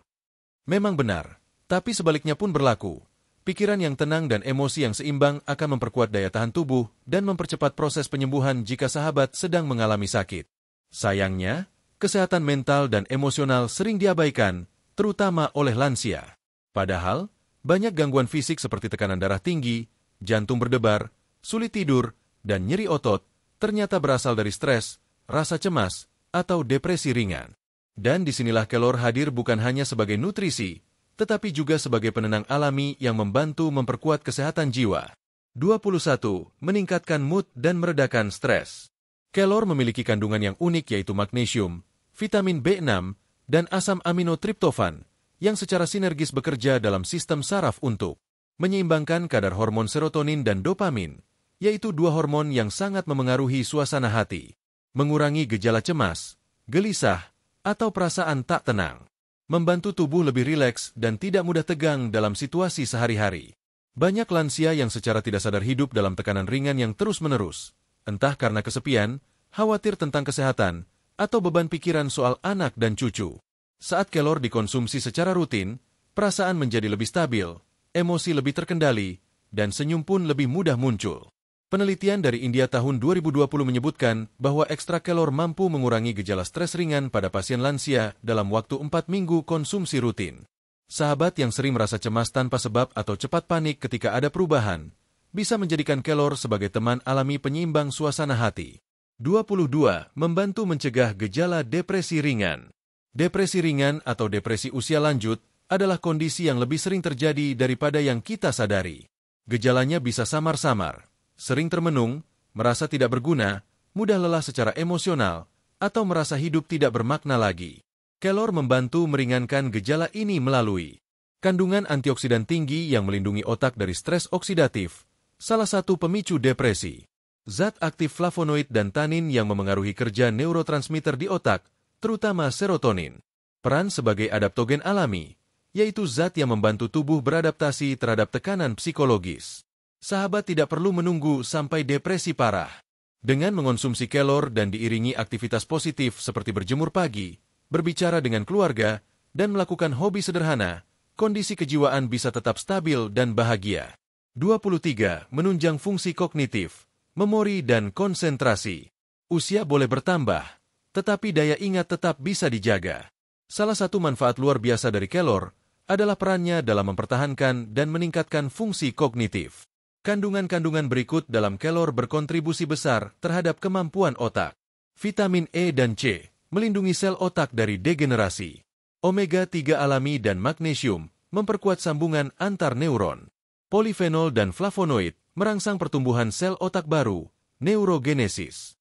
Memang benar, tapi sebaliknya pun berlaku. Pikiran yang tenang dan emosi yang seimbang akan memperkuat daya tahan tubuh dan mempercepat proses penyembuhan jika sahabat sedang mengalami sakit. Sayangnya, kesehatan mental dan emosional sering diabaikan, terutama oleh lansia. Padahal, banyak gangguan fisik seperti tekanan darah tinggi, jantung berdebar, sulit tidur, dan nyeri otot ternyata berasal dari stres, rasa cemas, atau depresi ringan. Dan disinilah kelor hadir bukan hanya sebagai nutrisi, tetapi juga sebagai penenang alami yang membantu memperkuat kesehatan jiwa. 21. Meningkatkan mood dan meredakan stres. Kelor memiliki kandungan yang unik yaitu magnesium, vitamin B6, dan asam amino triptofan yang secara sinergis bekerja dalam sistem saraf untuk menyeimbangkan kadar hormon serotonin dan dopamin, yaitu dua hormon yang sangat memengaruhi suasana hati, mengurangi gejala cemas, gelisah, atau perasaan tak tenang, membantu tubuh lebih rileks dan tidak mudah tegang dalam situasi sehari-hari. Banyak lansia yang secara tidak sadar hidup dalam tekanan ringan yang terus-menerus, entah karena kesepian, khawatir tentang kesehatan, atau beban pikiran soal anak dan cucu. Saat kelor dikonsumsi secara rutin, perasaan menjadi lebih stabil, emosi lebih terkendali, dan senyum pun lebih mudah muncul. Penelitian dari India tahun 2020 menyebutkan bahwa ekstrak kelor mampu mengurangi gejala stres ringan pada pasien lansia dalam waktu 4 minggu konsumsi rutin. Sahabat yang sering merasa cemas tanpa sebab atau cepat panik ketika ada perubahan, bisa menjadikan kelor sebagai teman alami penyeimbang suasana hati. 22. Membantu mencegah gejala depresi ringan. Depresi ringan atau depresi usia lanjut adalah kondisi yang lebih sering terjadi daripada yang kita sadari. Gejalanya bisa samar-samar, sering termenung, merasa tidak berguna, mudah lelah secara emosional, atau merasa hidup tidak bermakna lagi. Kelor membantu meringankan gejala ini melalui kandungan antioksidan tinggi yang melindungi otak dari stres oksidatif, salah satu pemicu depresi. Zat aktif flavonoid dan tanin yang memengaruhi kerja neurotransmitter di otak, terutama serotonin. Peran sebagai adaptogen alami, yaitu zat yang membantu tubuh beradaptasi terhadap tekanan psikologis. Sahabat tidak perlu menunggu sampai depresi parah. Dengan mengonsumsi kelor dan diiringi aktivitas positif seperti berjemur pagi, berbicara dengan keluarga, dan melakukan hobi sederhana, kondisi kejiwaan bisa tetap stabil dan bahagia. 23. Menunjang fungsi kognitif, memori dan konsentrasi. Usia boleh bertambah, tetapi daya ingat tetap bisa dijaga. Salah satu manfaat luar biasa dari kelor adalah perannya dalam mempertahankan dan meningkatkan fungsi kognitif. Kandungan-kandungan berikut dalam kelor berkontribusi besar terhadap kemampuan otak. Vitamin E dan C melindungi sel otak dari degenerasi. Omega-3 alami dan magnesium memperkuat sambungan antar neuron. Polifenol dan flavonoid merangsang pertumbuhan sel otak baru, neurogenesis.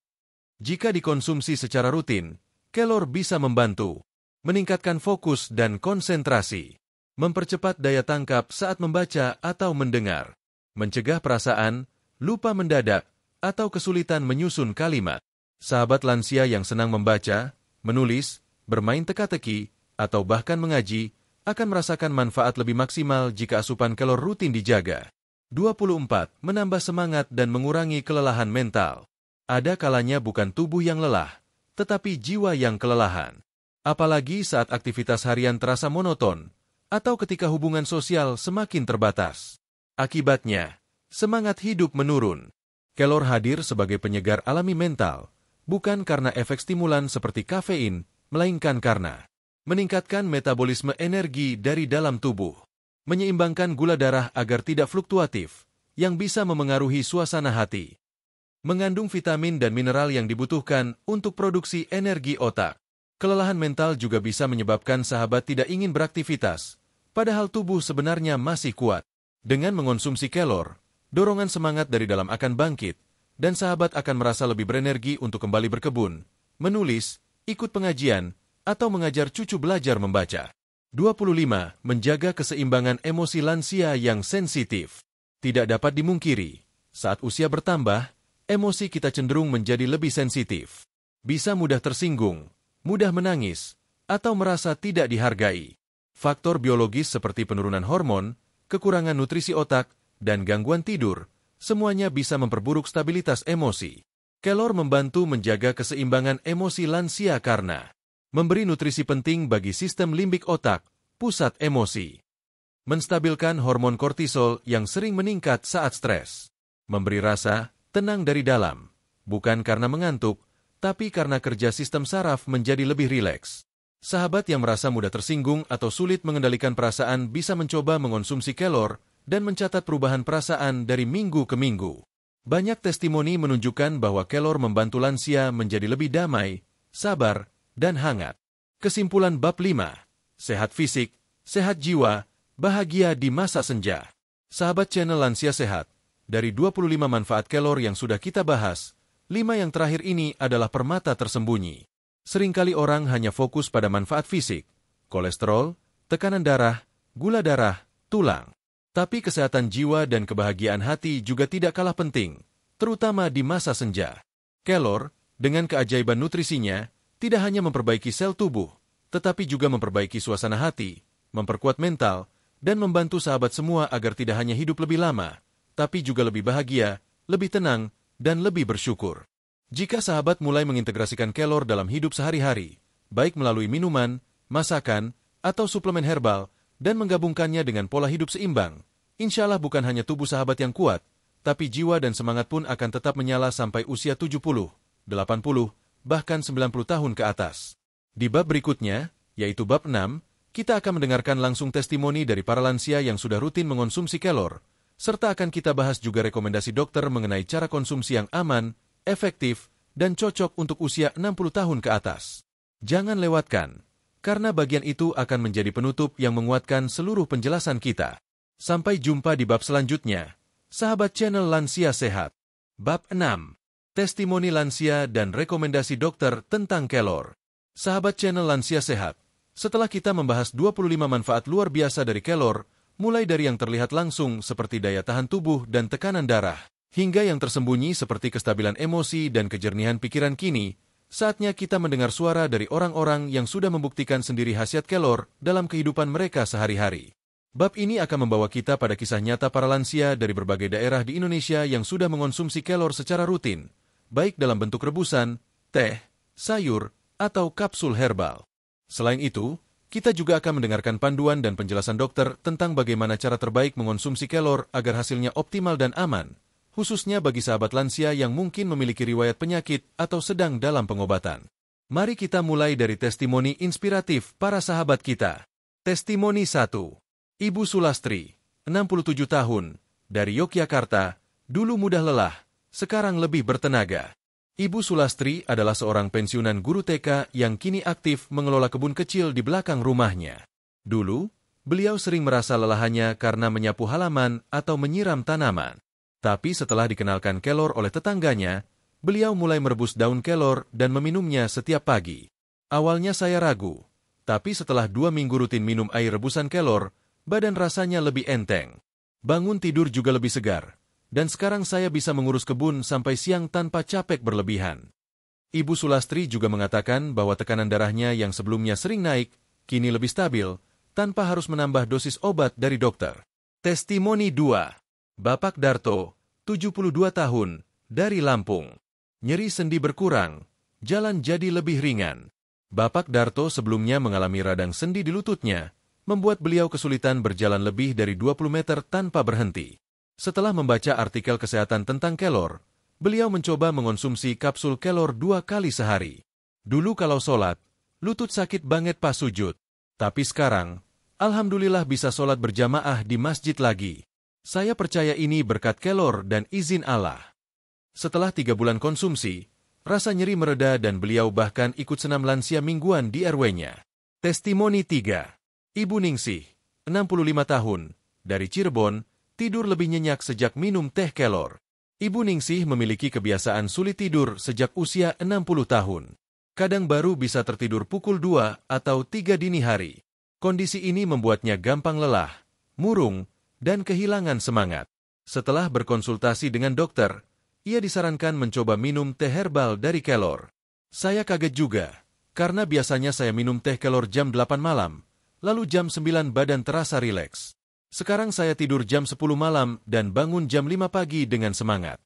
Jika dikonsumsi secara rutin, kelor bisa membantu meningkatkan fokus dan konsentrasi, mempercepat daya tangkap saat membaca atau mendengar, mencegah perasaan, lupa mendadak, atau kesulitan menyusun kalimat. Sahabat lansia yang senang membaca, menulis, bermain teka-teki, atau bahkan mengaji, akan merasakan manfaat lebih maksimal jika asupan kelor rutin dijaga. 24. Menambah semangat dan mengurangi kelelahan mental. Ada kalanya bukan tubuh yang lelah, tetapi jiwa yang kelelahan. Apalagi saat aktivitas harian terasa monoton, atau ketika hubungan sosial semakin terbatas. Akibatnya, semangat hidup menurun. Kelor hadir sebagai penyegar alami mental, bukan karena efek stimulan seperti kafein, melainkan karena meningkatkan metabolisme energi dari dalam tubuh, menyeimbangkan gula darah agar tidak fluktuatif, yang bisa memengaruhi suasana hati, mengandung vitamin dan mineral yang dibutuhkan untuk produksi energi otak. Kelelahan mental juga bisa menyebabkan sahabat tidak ingin beraktivitas, padahal tubuh sebenarnya masih kuat. Dengan mengonsumsi kelor, dorongan semangat dari dalam akan bangkit, dan sahabat akan merasa lebih berenergi untuk kembali berkebun, menulis, ikut pengajian, atau mengajar cucu belajar membaca. 25. Menjaga keseimbangan emosi lansia yang sensitif. Tidak dapat dimungkiri, saat usia bertambah, emosi kita cenderung menjadi lebih sensitif. Bisa mudah tersinggung, mudah menangis, atau merasa tidak dihargai. Faktor biologis seperti penurunan hormon, kekurangan nutrisi otak, dan gangguan tidur, semuanya bisa memperburuk stabilitas emosi. Kelor membantu menjaga keseimbangan emosi lansia karena memberi nutrisi penting bagi sistem limbik otak, pusat emosi. Menstabilkan hormon kortisol yang sering meningkat saat stres. Memberi rasa tenang dari dalam, bukan karena mengantuk, tapi karena kerja sistem saraf menjadi lebih rileks. Sahabat yang merasa mudah tersinggung atau sulit mengendalikan perasaan bisa mencoba mengonsumsi kelor dan mencatat perubahan perasaan dari minggu ke minggu. Banyak testimoni menunjukkan bahwa kelor membantu lansia menjadi lebih damai, sabar, dan hangat. Kesimpulan bab 5. Sehat fisik, sehat jiwa, bahagia di masa senja. Sahabat channel Lansia Sehat, dari 25 manfaat kelor yang sudah kita bahas, 5 yang terakhir ini adalah permata tersembunyi. Seringkali orang hanya fokus pada manfaat fisik, kolesterol, tekanan darah, gula darah, tulang. Tapi kesehatan jiwa dan kebahagiaan hati juga tidak kalah penting, terutama di masa senja. Kelor, dengan keajaiban nutrisinya, tidak hanya memperbaiki sel tubuh, tetapi juga memperbaiki suasana hati, memperkuat mental, dan membantu sahabat semua agar tidak hanya hidup lebih lama, tapi juga lebih bahagia, lebih tenang, dan lebih bersyukur. Jika sahabat mulai mengintegrasikan kelor dalam hidup sehari-hari, baik melalui minuman, masakan, atau suplemen herbal, dan menggabungkannya dengan pola hidup seimbang, insya Allah bukan hanya tubuh sahabat yang kuat, tapi jiwa dan semangat pun akan tetap menyala sampai usia 70, 80, bahkan 90 tahun ke atas. Di bab berikutnya, yaitu bab 6, kita akan mendengarkan langsung testimoni dari para lansia yang sudah rutin mengonsumsi kelor, serta akan kita bahas juga rekomendasi dokter mengenai cara konsumsi yang aman, efektif, dan cocok untuk usia 60 tahun ke atas. Jangan lewatkan, karena bagian itu akan menjadi penutup yang menguatkan seluruh penjelasan kita. Sampai jumpa di bab selanjutnya, sahabat channel Lansia Sehat. Bab 6. Testimoni lansia dan rekomendasi dokter tentang kelor. Sahabat channel Lansia Sehat, setelah kita membahas 25 manfaat luar biasa dari kelor, mulai dari yang terlihat langsung seperti daya tahan tubuh dan tekanan darah, hingga yang tersembunyi seperti kestabilan emosi dan kejernihan pikiran kini, saatnya kita mendengar suara dari orang-orang yang sudah membuktikan sendiri khasiat kelor dalam kehidupan mereka sehari-hari. Bab ini akan membawa kita pada kisah nyata para lansia dari berbagai daerah di Indonesia yang sudah mengonsumsi kelor secara rutin, baik dalam bentuk rebusan, teh, sayur, atau kapsul herbal. Selain itu, kita juga akan mendengarkan panduan dan penjelasan dokter tentang bagaimana cara terbaik mengonsumsi kelor agar hasilnya optimal dan aman, khususnya bagi sahabat lansia yang mungkin memiliki riwayat penyakit atau sedang dalam pengobatan. Mari kita mulai dari testimoni inspiratif para sahabat kita. Testimoni 1. Ibu Sulastri, 67 tahun, dari Yogyakarta, dulu mudah lelah, sekarang lebih bertenaga. Ibu Sulastri adalah seorang pensiunan guru TK yang kini aktif mengelola kebun kecil di belakang rumahnya. Dulu, beliau sering merasa lelahnya karena menyapu halaman atau menyiram tanaman. Tapi setelah dikenalkan kelor oleh tetangganya, beliau mulai merebus daun kelor dan meminumnya setiap pagi. Awalnya saya ragu, tapi setelah 2 minggu rutin minum air rebusan kelor, badan rasanya lebih enteng. Bangun tidur juga lebih segar, dan sekarang saya bisa mengurus kebun sampai siang tanpa capek berlebihan. Ibu Sulastri juga mengatakan bahwa tekanan darahnya yang sebelumnya sering naik, kini lebih stabil, tanpa harus menambah dosis obat dari dokter. Testimoni 2. Bapak Darto, 72 tahun, dari Lampung. Nyeri sendi berkurang, jalan jadi lebih ringan. Bapak Darto sebelumnya mengalami radang sendi di lututnya, membuat beliau kesulitan berjalan lebih dari 20 meter tanpa berhenti. Setelah membaca artikel kesehatan tentang kelor, beliau mencoba mengonsumsi kapsul kelor 2 kali sehari. Dulu kalau sholat, lutut sakit banget pas sujud. Tapi sekarang, alhamdulillah bisa sholat berjamaah di masjid lagi. Saya percaya ini berkat kelor dan izin Allah. Setelah 3 bulan konsumsi, rasa nyeri mereda dan beliau bahkan ikut senam lansia mingguan di RW-nya. Testimoni 3. Ibu Ningsih, 65 tahun, dari Cirebon, tidur lebih nyenyak sejak minum teh kelor. Ibu Ningsih memiliki kebiasaan sulit tidur sejak usia 60 tahun. Kadang baru bisa tertidur pukul 2 atau 3 dini hari. Kondisi ini membuatnya gampang lelah, murung, dan kehilangan semangat. Setelah berkonsultasi dengan dokter, ia disarankan mencoba minum teh herbal dari kelor. Saya kaget juga, karena biasanya saya minum teh kelor jam 8 malam, lalu jam 9 badan terasa rileks. Sekarang saya tidur jam 10 malam dan bangun jam 5 pagi dengan semangat.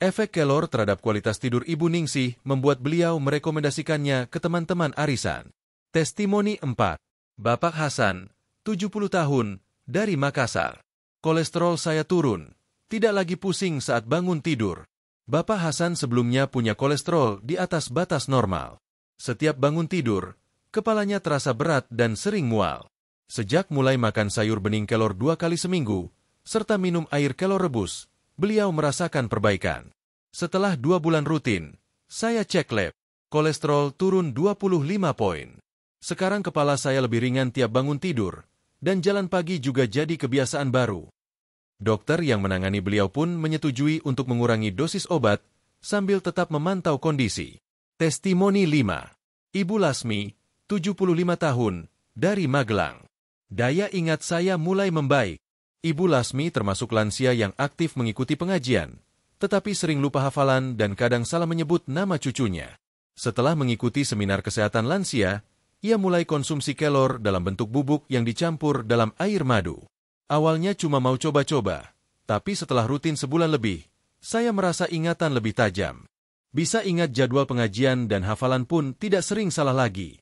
Efek kelor terhadap kualitas tidur Ibu Ningsih membuat beliau merekomendasikannya ke teman-teman arisan. Testimoni 4. Bapak Hasan, 70 tahun, dari Makassar. Kolesterol saya turun, tidak lagi pusing saat bangun tidur. Bapak Hasan sebelumnya punya kolesterol di atas batas normal. Setiap bangun tidur, kepalanya terasa berat dan sering mual. Sejak mulai makan sayur bening kelor 2 kali seminggu, serta minum air kelor rebus, beliau merasakan perbaikan. Setelah 2 bulan rutin, saya cek lab. Kolesterol turun 25 poin. Sekarang kepala saya lebih ringan tiap bangun tidur, dan jalan pagi juga jadi kebiasaan baru. Dokter yang menangani beliau pun menyetujui untuk mengurangi dosis obat, sambil tetap memantau kondisi. Testimoni 5. Ibu Lasmi, 75 tahun, dari Magelang. Daya ingat saya mulai membaik. Ibu Lasmi termasuk lansia yang aktif mengikuti pengajian, tetapi sering lupa hafalan dan kadang salah menyebut nama cucunya. Setelah mengikuti seminar kesehatan lansia, ia mulai konsumsi kelor dalam bentuk bubuk yang dicampur dalam air madu. Awalnya cuma mau coba-coba, tapi setelah rutin sebulan lebih, saya merasa ingatan lebih tajam. Bisa ingat jadwal pengajian dan hafalan pun tidak sering salah lagi.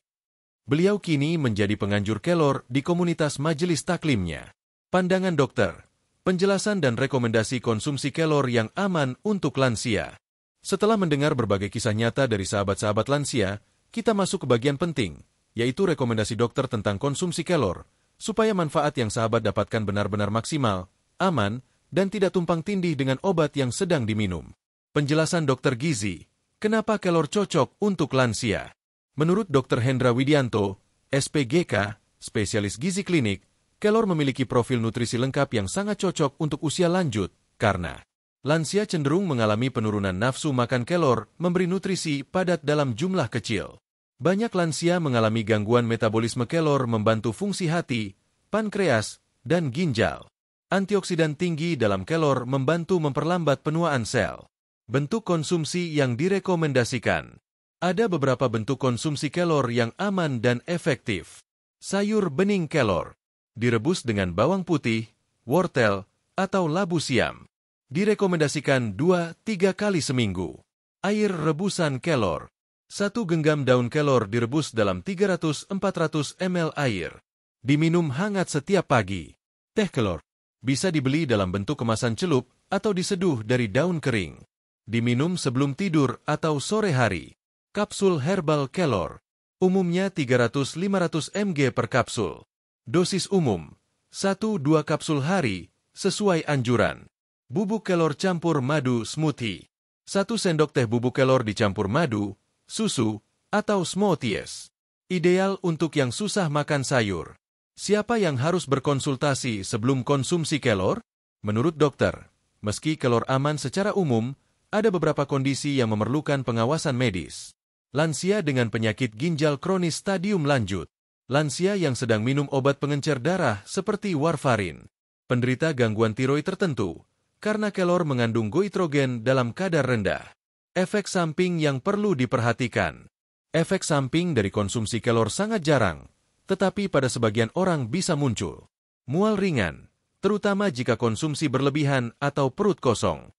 Beliau kini menjadi penganjur kelor di komunitas majelis taklimnya. Pandangan dokter, penjelasan dan rekomendasi konsumsi kelor yang aman untuk lansia. Setelah mendengar berbagai kisah nyata dari sahabat-sahabat lansia, kita masuk ke bagian penting, yaitu rekomendasi dokter tentang konsumsi kelor, supaya manfaat yang sahabat dapatkan benar-benar maksimal, aman, dan tidak tumpang tindih dengan obat yang sedang diminum. Penjelasan Dr. Gizi, kenapa kelor cocok untuk lansia. Menurut Dr. Hendra Widianto, SPGK, spesialis gizi klinik, kelor memiliki profil nutrisi lengkap yang sangat cocok untuk usia lanjut, karena lansia cenderung mengalami penurunan nafsu makan kelor, memberi nutrisi padat dalam jumlah kecil. Banyak lansia mengalami gangguan metabolisme kelor membantu fungsi hati, pankreas, dan ginjal. Antioksidan tinggi dalam kelor membantu memperlambat penuaan sel. Bentuk konsumsi yang direkomendasikan. Ada beberapa bentuk konsumsi kelor yang aman dan efektif. Sayur bening kelor. Direbus dengan bawang putih, wortel, atau labu siam. Direkomendasikan 2-3 kali seminggu. Air rebusan kelor. 1 genggam daun kelor direbus dalam 300-400 ml air. Diminum hangat setiap pagi. Teh kelor. Bisa dibeli dalam bentuk kemasan celup atau diseduh dari daun kering. Diminum sebelum tidur atau sore hari. Kapsul herbal kelor. Umumnya 300-500 mg per kapsul. Dosis umum, 1-2 kapsul hari, sesuai anjuran. Bubuk kelor campur madu smoothie. 1 sendok teh bubuk kelor dicampur madu, susu, atau smoothies. Ideal untuk yang susah makan sayur. Siapa yang harus berkonsultasi sebelum konsumsi kelor? Menurut dokter, meski kelor aman secara umum, ada beberapa kondisi yang memerlukan pengawasan medis. Lansia dengan penyakit ginjal kronis stadium lanjut. Lansia yang sedang minum obat pengencer darah seperti warfarin. Penderita gangguan tiroid tertentu, karena kelor mengandung goitrogen dalam kadar rendah. Efek samping yang perlu diperhatikan. Efek samping dari konsumsi kelor sangat jarang, tetapi pada sebagian orang bisa muncul. Mual ringan, terutama jika konsumsi berlebihan atau perut kosong.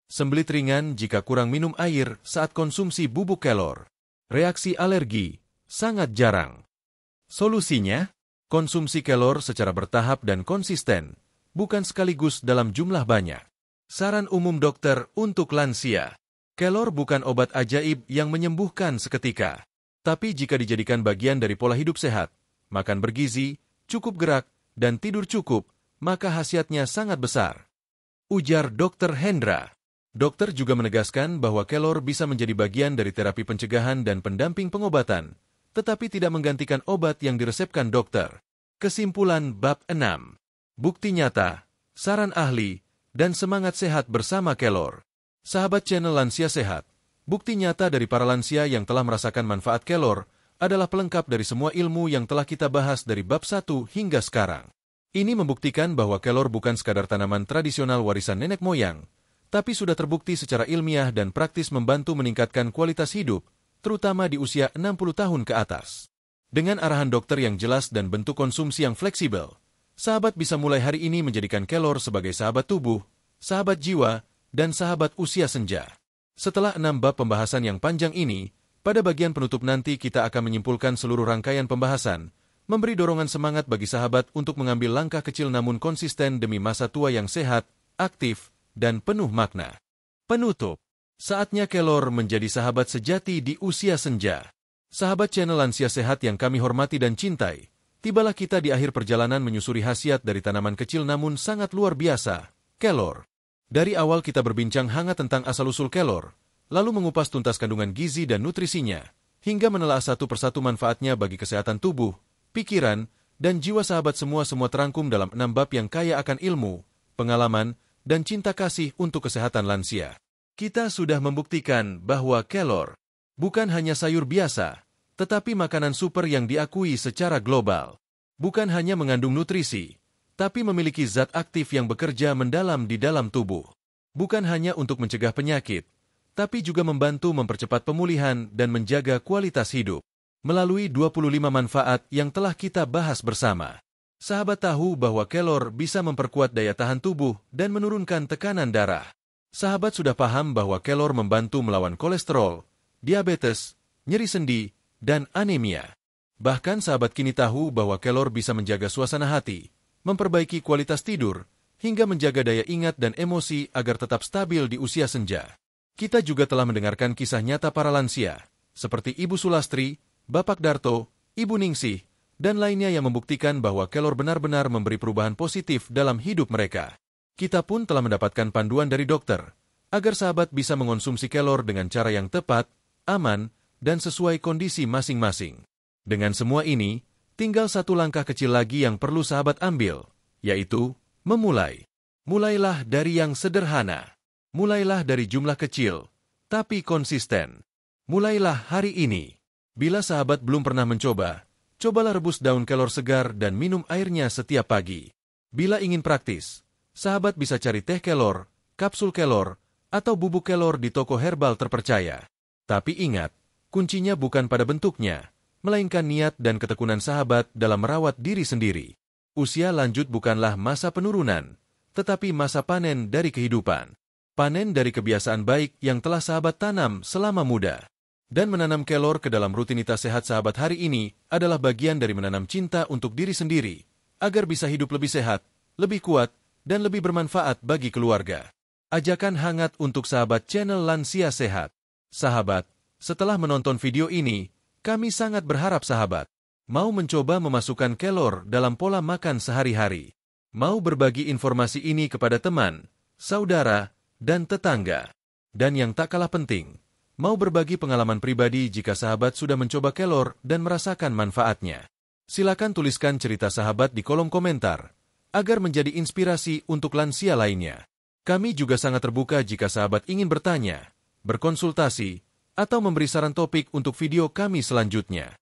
Sembelit ringan jika kurang minum air saat konsumsi bubuk kelor. Reaksi alergi, sangat jarang. Solusinya, konsumsi kelor secara bertahap dan konsisten, bukan sekaligus dalam jumlah banyak. Saran umum dokter untuk lansia. Kelor bukan obat ajaib yang menyembuhkan seketika. Tapi jika dijadikan bagian dari pola hidup sehat, makan bergizi, cukup gerak, dan tidur cukup, maka khasiatnya sangat besar. Ujar Dr. Hendra. Dokter juga menegaskan bahwa kelor bisa menjadi bagian dari terapi pencegahan dan pendamping pengobatan, tetapi tidak menggantikan obat yang diresepkan dokter. Kesimpulan bab 6. Bukti nyata, saran ahli, dan semangat sehat bersama kelor. Sahabat channel Lansia Sehat, bukti nyata dari para lansia yang telah merasakan manfaat kelor adalah pelengkap dari semua ilmu yang telah kita bahas dari bab 1 hingga sekarang. Ini membuktikan bahwa kelor bukan sekadar tanaman tradisional warisan nenek moyang, tapi sudah terbukti secara ilmiah dan praktis membantu meningkatkan kualitas hidup, terutama di usia 60 tahun ke atas. Dengan arahan dokter yang jelas dan bentuk konsumsi yang fleksibel, sahabat bisa mulai hari ini menjadikan kelor sebagai sahabat tubuh, sahabat jiwa, dan sahabat usia senja. Setelah 6 bab pembahasan yang panjang ini, pada bagian penutup nanti kita akan menyimpulkan seluruh rangkaian pembahasan, memberi dorongan semangat bagi sahabat untuk mengambil langkah kecil namun konsisten demi masa tua yang sehat, aktif, dan penuh makna. Penutup. Saatnya kelor menjadi sahabat sejati di usia senja. Sahabat channel Lansia Sehat yang kami hormati dan cintai, tibalah kita di akhir perjalanan menyusuri khasiat dari tanaman kecil namun sangat luar biasa, kelor. Dari awal kita berbincang hangat tentang asal-usul kelor, lalu mengupas tuntas kandungan gizi dan nutrisinya, hingga menelaah satu persatu manfaatnya bagi kesehatan tubuh, pikiran, dan jiwa. Sahabat, semua terangkum dalam 6 bab yang kaya akan ilmu, pengalaman, dan cinta kasih untuk kesehatan lansia. Kita sudah membuktikan bahwa kelor bukan hanya sayur biasa, tetapi makanan super yang diakui secara global. Bukan hanya mengandung nutrisi, tapi memiliki zat aktif yang bekerja mendalam di dalam tubuh. Bukan hanya untuk mencegah penyakit, tapi juga membantu mempercepat pemulihan dan menjaga kualitas hidup. Melalui 25 manfaat yang telah kita bahas bersama, sahabat tahu bahwa kelor bisa memperkuat daya tahan tubuh dan menurunkan tekanan darah. Sahabat sudah paham bahwa kelor membantu melawan kolesterol, diabetes, nyeri sendi, dan anemia. Bahkan sahabat kini tahu bahwa kelor bisa menjaga suasana hati, memperbaiki kualitas tidur, hingga menjaga daya ingat dan emosi agar tetap stabil di usia senja. Kita juga telah mendengarkan kisah nyata para lansia, seperti Ibu Sulastri, Bapak Darto, Ibu Ningsih, dan lainnya yang membuktikan bahwa kelor benar-benar memberi perubahan positif dalam hidup mereka. Kita pun telah mendapatkan panduan dari dokter, agar sahabat bisa mengonsumsi kelor dengan cara yang tepat, aman, dan sesuai kondisi masing-masing. Dengan semua ini, tinggal satu langkah kecil lagi yang perlu sahabat ambil, yaitu memulai. Mulailah dari yang sederhana. Mulailah dari jumlah kecil, tapi konsisten. Mulailah hari ini. Bila sahabat belum pernah mencoba, cobalah rebus daun kelor segar dan minum airnya setiap pagi. Bila ingin praktis, sahabat bisa cari teh kelor, kapsul kelor, atau bubuk kelor di toko herbal terpercaya. Tapi ingat, kuncinya bukan pada bentuknya, melainkan niat dan ketekunan sahabat dalam merawat diri sendiri. Usia lanjut bukanlah masa penurunan, tetapi masa panen dari kehidupan. Panen dari kebiasaan baik yang telah sahabat tanam selama muda. Dan menanam kelor ke dalam rutinitas sehat sahabat hari ini adalah bagian dari menanam cinta untuk diri sendiri, agar bisa hidup lebih sehat, lebih kuat, dan lebih bermanfaat bagi keluarga. Ajakan hangat untuk sahabat channel Lansia Sehat. Sahabat, setelah menonton video ini, kami sangat berharap sahabat mau mencoba memasukkan kelor dalam pola makan sehari-hari. Mau berbagi informasi ini kepada teman, saudara, dan tetangga. Dan yang tak kalah penting, mau berbagi pengalaman pribadi jika sahabat sudah mencoba kelor dan merasakan manfaatnya. Silakan tuliskan cerita sahabat di kolom komentar, agar menjadi inspirasi untuk lansia lainnya. Kami juga sangat terbuka jika sahabat ingin bertanya, berkonsultasi, atau memberi saran topik untuk video kami selanjutnya.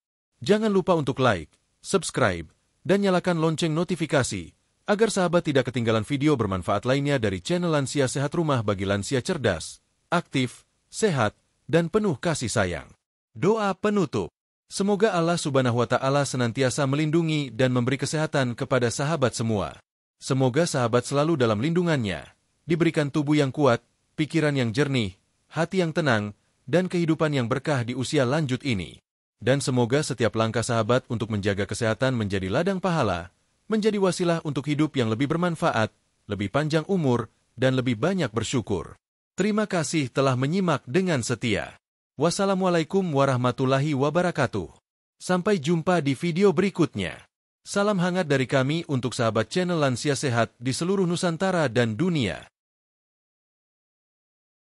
Jangan lupa untuk like, subscribe, dan nyalakan lonceng notifikasi, agar sahabat tidak ketinggalan video bermanfaat lainnya dari channel Lansia Sehat, rumah bagi lansia cerdas, aktif, sehat, dan penuh kasih sayang. Doa penutup. Semoga Allah Subhanahu wa Ta'ala senantiasa melindungi dan memberi kesehatan kepada sahabat semua. Semoga sahabat selalu dalam lindungannya, diberikan tubuh yang kuat, pikiran yang jernih, hati yang tenang, dan kehidupan yang berkah di usia lanjut ini. Dan semoga setiap langkah sahabat untuk menjaga kesehatan menjadi ladang pahala, menjadi wasilah untuk hidup yang lebih bermanfaat, lebih panjang umur, dan lebih banyak bersyukur. Terima kasih telah menyimak dengan setia. Wassalamualaikum warahmatullahi wabarakatuh. Sampai jumpa di video berikutnya. Salam hangat dari kami untuk sahabat channel Lansia Sehat di seluruh Nusantara dan dunia.